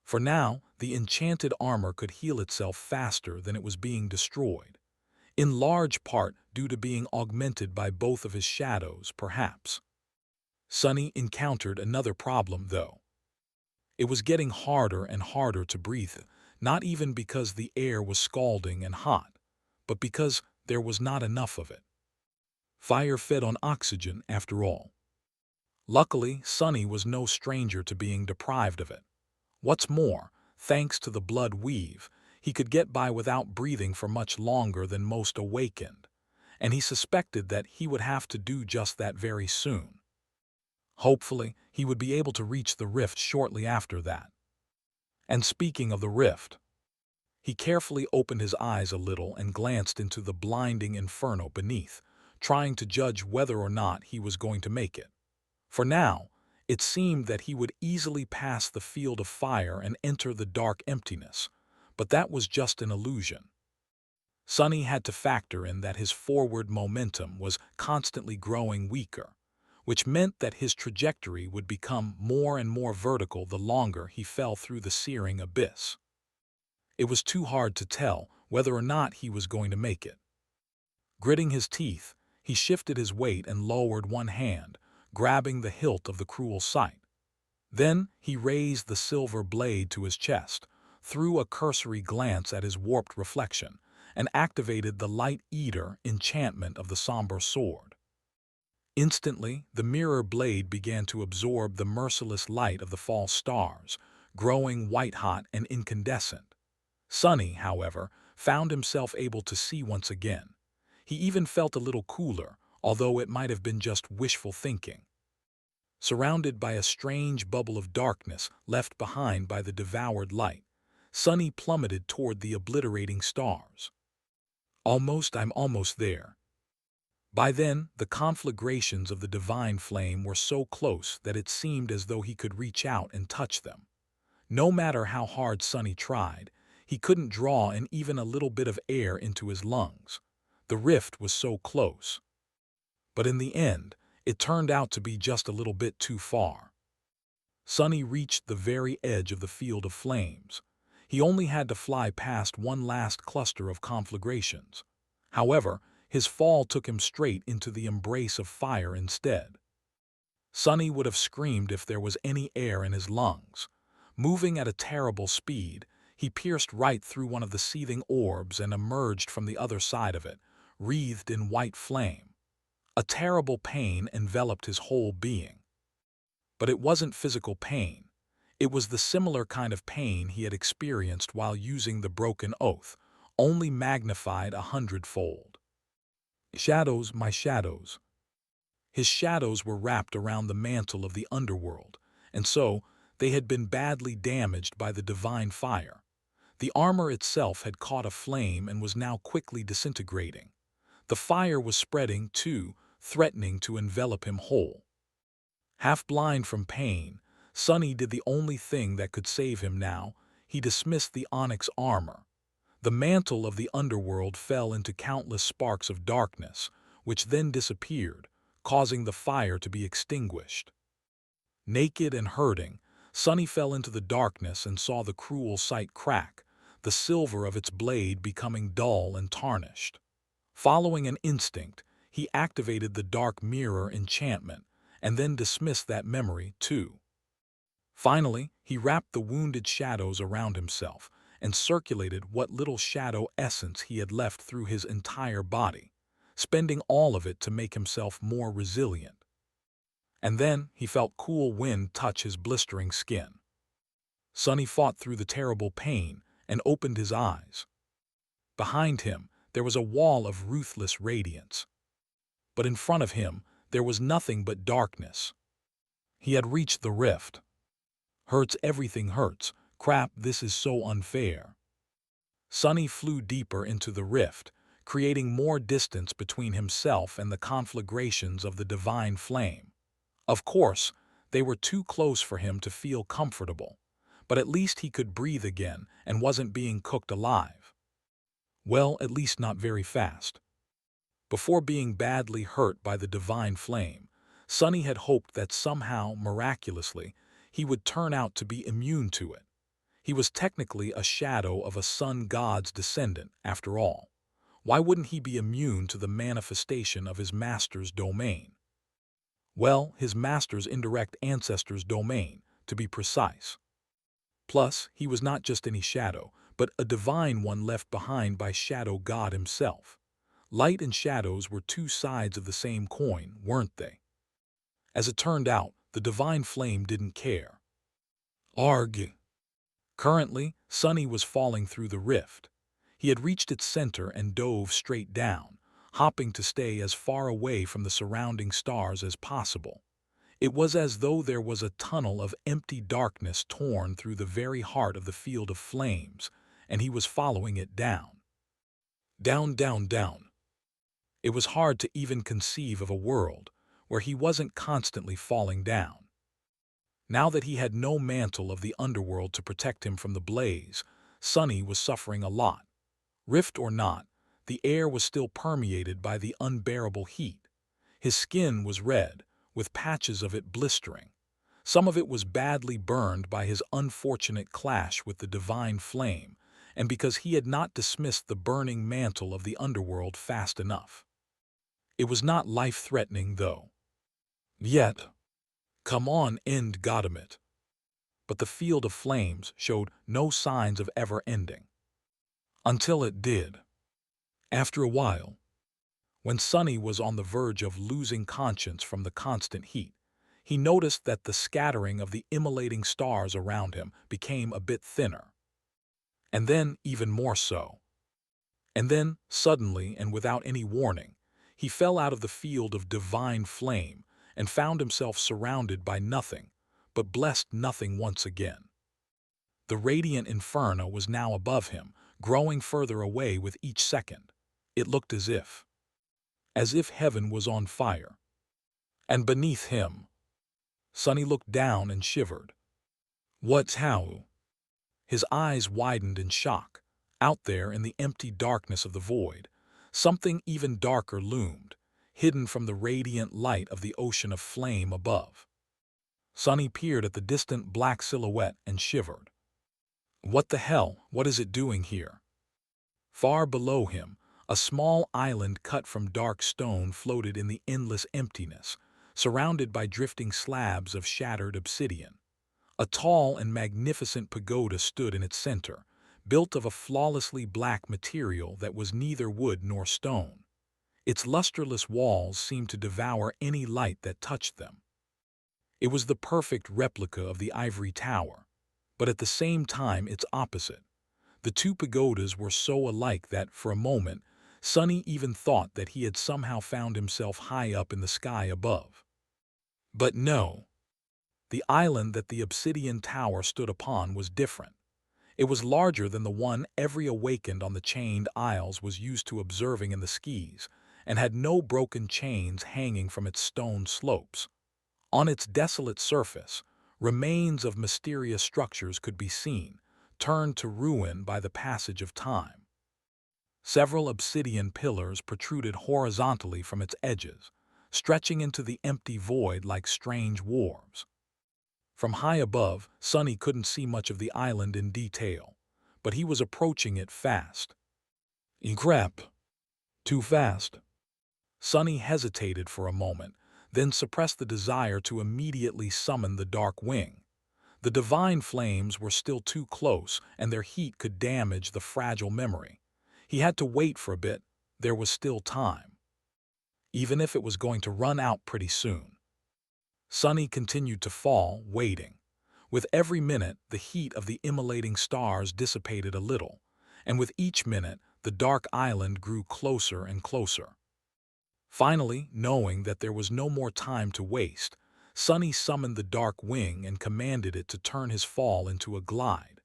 For now, the enchanted armor could heal itself faster than it was being destroyed, in large part due to being augmented by both of his shadows, perhaps. Sunny encountered another problem, though. It was getting harder and harder to breathe, not even because the air was scalding and hot, but because there was not enough of it. Fire fed on oxygen, after all. Luckily, Sunny was no stranger to being deprived of it. What's more, thanks to the blood weave, he could get by without breathing for much longer than most awakened, and he suspected that he would have to do just that very soon. Hopefully, he would be able to reach the rift shortly after that. And speaking of the rift, he carefully opened his eyes a little and glanced into the blinding inferno beneath, trying to judge whether or not he was going to make it. For now, it seemed that he would easily pass the field of fire and enter the dark emptiness, but that was just an illusion. Sunny had to factor in that his forward momentum was constantly growing weaker, which meant that his trajectory would become more and more vertical the longer he fell through the searing abyss. It was too hard to tell whether or not he was going to make it. Gritting his teeth, he shifted his weight and lowered one hand, grabbing the hilt of the cruel sight. Then he raised the silver blade to his chest, threw a cursory glance at his warped reflection, and activated the Light Eater enchantment of the somber sword. Instantly, the mirror blade began to absorb the merciless light of the false stars, growing white-hot and incandescent. Sunny, however, found himself able to see once again. He even felt a little cooler, although it might have been just wishful thinking. Surrounded by a strange bubble of darkness left behind by the devoured light, Sunny plummeted toward the obliterating stars. I'm almost there. By then, the conflagrations of the divine flame were so close that it seemed as though he could reach out and touch them. No matter how hard Sunny tried, he couldn't draw in even a little bit of air into his lungs. The rift was so close. But in the end, it turned out to be just a little bit too far. Sunny reached the very edge of the field of flames. He only had to fly past one last cluster of conflagrations. However, his fall took him straight into the embrace of fire instead. Sunny would have screamed if there was any air in his lungs. Moving at a terrible speed, he pierced right through one of the seething orbs and emerged from the other side of it, wreathed in white flame. A terrible pain enveloped his whole being. But it wasn't physical pain. It was the similar kind of pain he had experienced while using the broken oath, only magnified 100-fold. Shadows, my shadows. His shadows were wrapped around the mantle of the underworld, and so they had been badly damaged by the divine fire. The armor itself had caught a flame and was now quickly disintegrating. The fire was spreading, too, threatening to envelop him whole. Half blind from pain, Sunny did the only thing that could save him now. He dismissed the onyx armor. The mantle of the underworld fell into countless sparks of darkness, which then disappeared, causing the fire to be extinguished. Naked and hurting, Sunny fell into the darkness and saw the cruel sight crack, the silver of its blade becoming dull and tarnished. Following an instinct, he activated the dark mirror enchantment, and then dismiss that memory, too. Finally, he wrapped the wounded shadows around himself and circulated what little shadow essence he had left through his entire body, spending all of it to make himself more resilient. And then he felt cool wind touch his blistering skin. Sonny fought through the terrible pain and opened his eyes. Behind him, there was a wall of ruthless radiance. But in front of him, there was nothing but darkness. He had reached the rift. Hurts, everything hurts. Crap, this is so unfair. Sonny flew deeper into the rift, creating more distance between himself and the conflagrations of the divine flame. Of course, they were too close for him to feel comfortable, but at least he could breathe again and wasn't being cooked alive. Well, at least not very fast. Before being badly hurt by the divine flame, Sonny had hoped that somehow, miraculously, he would turn out to be immune to it. He was technically a shadow of a sun god's descendant, after all. Why wouldn't he be immune to the manifestation of his master's domain? Well, his master's indirect ancestor's domain, to be precise. Plus, he was not just any shadow, but a divine one left behind by Shadow God himself. Light and shadows were two sides of the same coin, weren't they? As it turned out, the divine flame didn't care. Arg. Currently, Sonny was falling through the rift. He had reached its center and dove straight down, hopping to stay as far away from the surrounding stars as possible. It was as though there was a tunnel of empty darkness torn through the very heart of the field of flames, and he was following it down. Down, down, down. It was hard to even conceive of a world where he wasn't constantly falling down. Now that he had no mantle of the underworld to protect him from the blaze, Sonny was suffering a lot. Rift or not, the air was still permeated by the unbearable heat. His skin was red, with patches of it blistering. Some of it was badly burned by his unfortunate clash with the divine flame, and because he had not dismissed the burning mantle of the underworld fast enough. It was not life-threatening, though. Yet. Come on, end Goddammit. But the field of flames showed no signs of ever ending. Until it did. After a while, when Sonny was on the verge of losing conscience from the constant heat, he noticed that the scattering of the immolating stars around him became a bit thinner. And then even more so. And then, suddenly and without any warning, he fell out of the field of divine flame and found himself surrounded by nothing, but blessed nothing once again. The radiant inferno was now above him, growing further away with each second. It looked as if heaven was on fire. And beneath him, Sonny looked down and shivered. What's how? His eyes widened in shock. Out there in the empty darkness of the void, something even darker loomed, hidden from the radiant light of the ocean of flame above. Sonny peered at the distant black silhouette and shivered. What the hell? What is it doing here? Far below him, a small island cut from dark stone floated in the endless emptiness, surrounded by drifting slabs of shattered obsidian. A tall and magnificent pagoda stood in its center, built of a flawlessly black material that was neither wood nor stone. Its lusterless walls seemed to devour any light that touched them. It was the perfect replica of the ivory tower, but at the same time its opposite. The two pagodas were so alike that, for a moment, Sonny even thought that he had somehow found himself high up in the sky above. But no. The island that the obsidian tower stood upon was different. It was larger than the one every awakened on the chained isles was used to observing in the skis, and had no broken chains hanging from its stone slopes. On its desolate surface, remains of mysterious structures could be seen, turned to ruin by the passage of time. Several obsidian pillars protruded horizontally from its edges, stretching into the empty void like strange wharves. From high above, Sonny couldn't see much of the island in detail, but he was approaching it fast. Crap. Too fast. Sonny hesitated for a moment, then suppressed the desire to immediately summon the dark wing. The divine flames were still too close, and their heat could damage the fragile memory. He had to wait for a bit. There was still time, even if it was going to run out pretty soon. Sunny continued to fall, waiting. With every minute, the heat of the immolating stars dissipated a little, and with each minute, the dark island grew closer and closer. Finally, knowing that there was no more time to waste, Sunny summoned the dark wing and commanded it to turn his fall into a glide.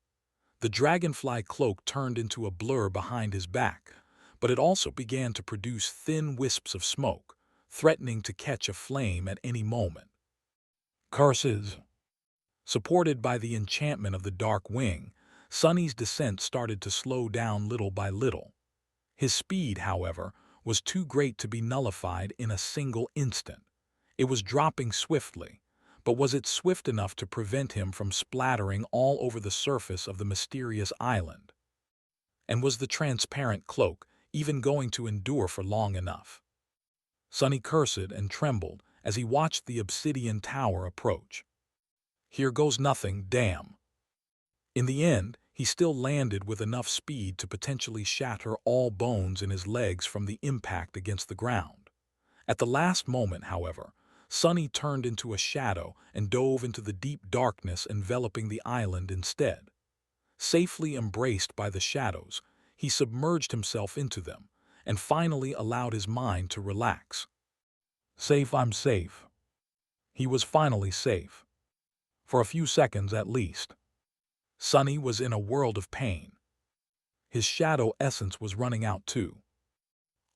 The dragonfly cloak turned into a blur behind his back, but it also began to produce thin wisps of smoke, threatening to catch a flame at any moment. Curses! Supported by the enchantment of the dark wing, Sunny's descent started to slow down little by little. His speed, however, was too great to be nullified in a single instant. It was dropping swiftly, but was it swift enough to prevent him from splattering all over the surface of the mysterious island? And was the transparent cloak even going to endure for long enough? Sunny cursed and trembled as he watched the obsidian tower approach. Here goes nothing, damn. In the end, he still landed with enough speed to potentially shatter all bones in his legs from the impact against the ground. At the last moment, however, Sunny turned into a shadow and dove into the deep darkness enveloping the island instead. Safely embraced by the shadows, he submerged himself into them and finally allowed his mind to relax. Safe, I'm safe. He was finally safe. For a few seconds at least. Sunny was in a world of pain. His shadow essence was running out too.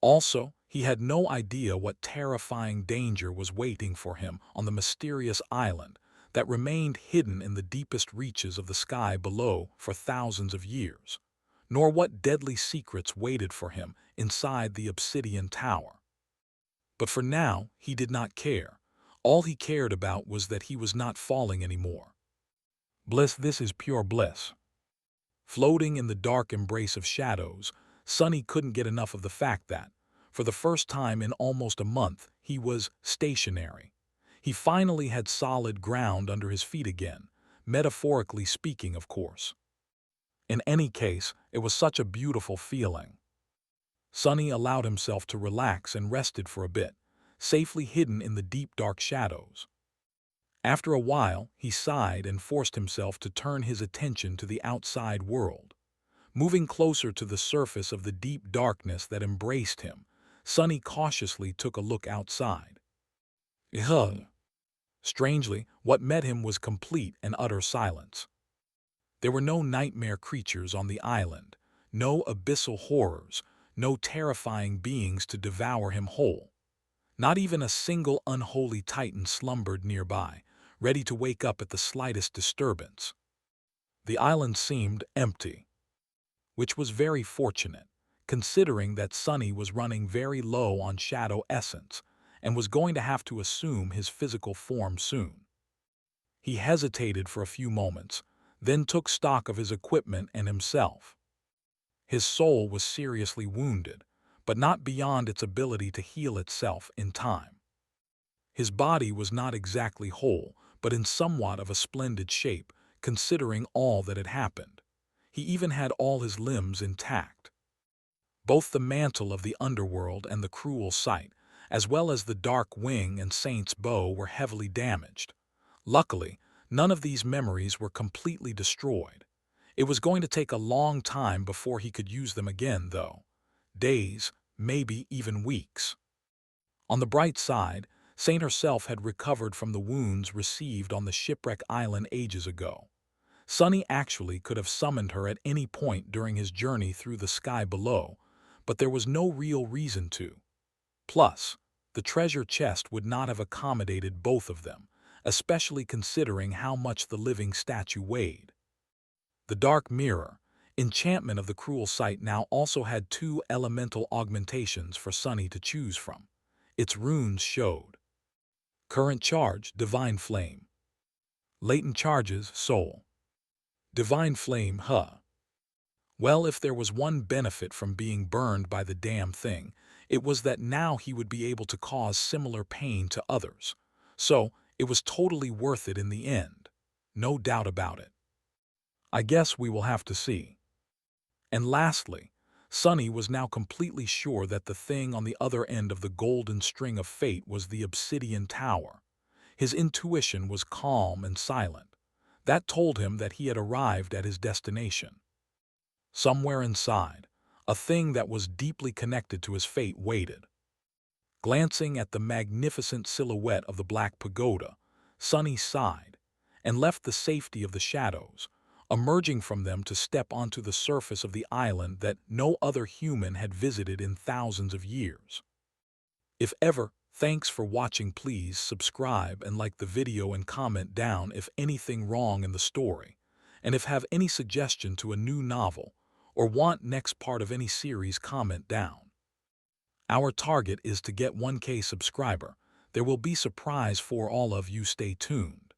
Also, he had no idea what terrifying danger was waiting for him on the mysterious island that remained hidden in the deepest reaches of the sky below for thousands of years, nor what deadly secrets waited for him inside the obsidian tower. But for now, he did not care. All he cared about was that he was not falling anymore. Bliss, this is pure bliss. Floating in the dark embrace of shadows, Sunny couldn't get enough of the fact that, for the first time in almost a month, he was stationary. He finally had solid ground under his feet again, metaphorically speaking, of course. In any case, it was such a beautiful feeling. Sunny allowed himself to relax and rested for a bit, safely hidden in the deep dark shadows. After a while, he sighed and forced himself to turn his attention to the outside world. Moving closer to the surface of the deep darkness that embraced him, Sunny cautiously took a look outside. Ugh! Strangely, what met him was complete and utter silence. There were no nightmare creatures on the island, no abyssal horrors, no terrifying beings to devour him whole. Not even a single unholy titan slumbered nearby, ready to wake up at the slightest disturbance. The island seemed empty, which was very fortunate, considering that Sunny was running very low on shadow essence and was going to have to assume his physical form soon. He hesitated for a few moments, then took stock of his equipment and himself. His soul was seriously wounded, but not beyond its ability to heal itself in time. His body was not exactly whole, but in somewhat of a splendid shape, considering all that had happened. He even had all his limbs intact. Both the mantle of the underworld and the cruel sight, as well as the dark wing and saint's bow, were heavily damaged. Luckily, none of these memories were completely destroyed. It was going to take a long time before he could use them again, though. Days, maybe even weeks. On the bright side, Saint herself had recovered from the wounds received on the shipwreck island ages ago. Sunny actually could have summoned her at any point during his journey through the sky below, but there was no real reason to. Plus, the treasure chest would not have accommodated both of them, especially considering how much the living statue weighed. The dark mirror, enchantment of the cruel sight, now also had two elemental augmentations for Sunny to choose from. Its runes showed. Current charge, Divine Flame. Latent charges, Soul. Divine Flame, Well, if there was one benefit from being burned by the damn thing, It was that now he would be able to cause similar pain to others. So, it was totally worth it in the end. No doubt about it. I guess we will have to see. And lastly, Sonny was now completely sure that the thing on the other end of the golden string of fate was the obsidian tower. His intuition was calm and silent. That told him that he had arrived at his destination. Somewhere inside, a thing that was deeply connected to his fate waited. Glancing at the magnificent silhouette of the Black Pagoda, Sonny sighed and left the safety of the shadows, emerging from them to step onto the surface of the island that no other human had visited in thousands of years. If ever, thanks for watching. Please subscribe and like the video and comment down if anything wrong in the story. And if have any suggestion to a new novel or want next part of any series, comment down. Our target is to get 1K subscriber. There will be surprise for all of you. Stay tuned.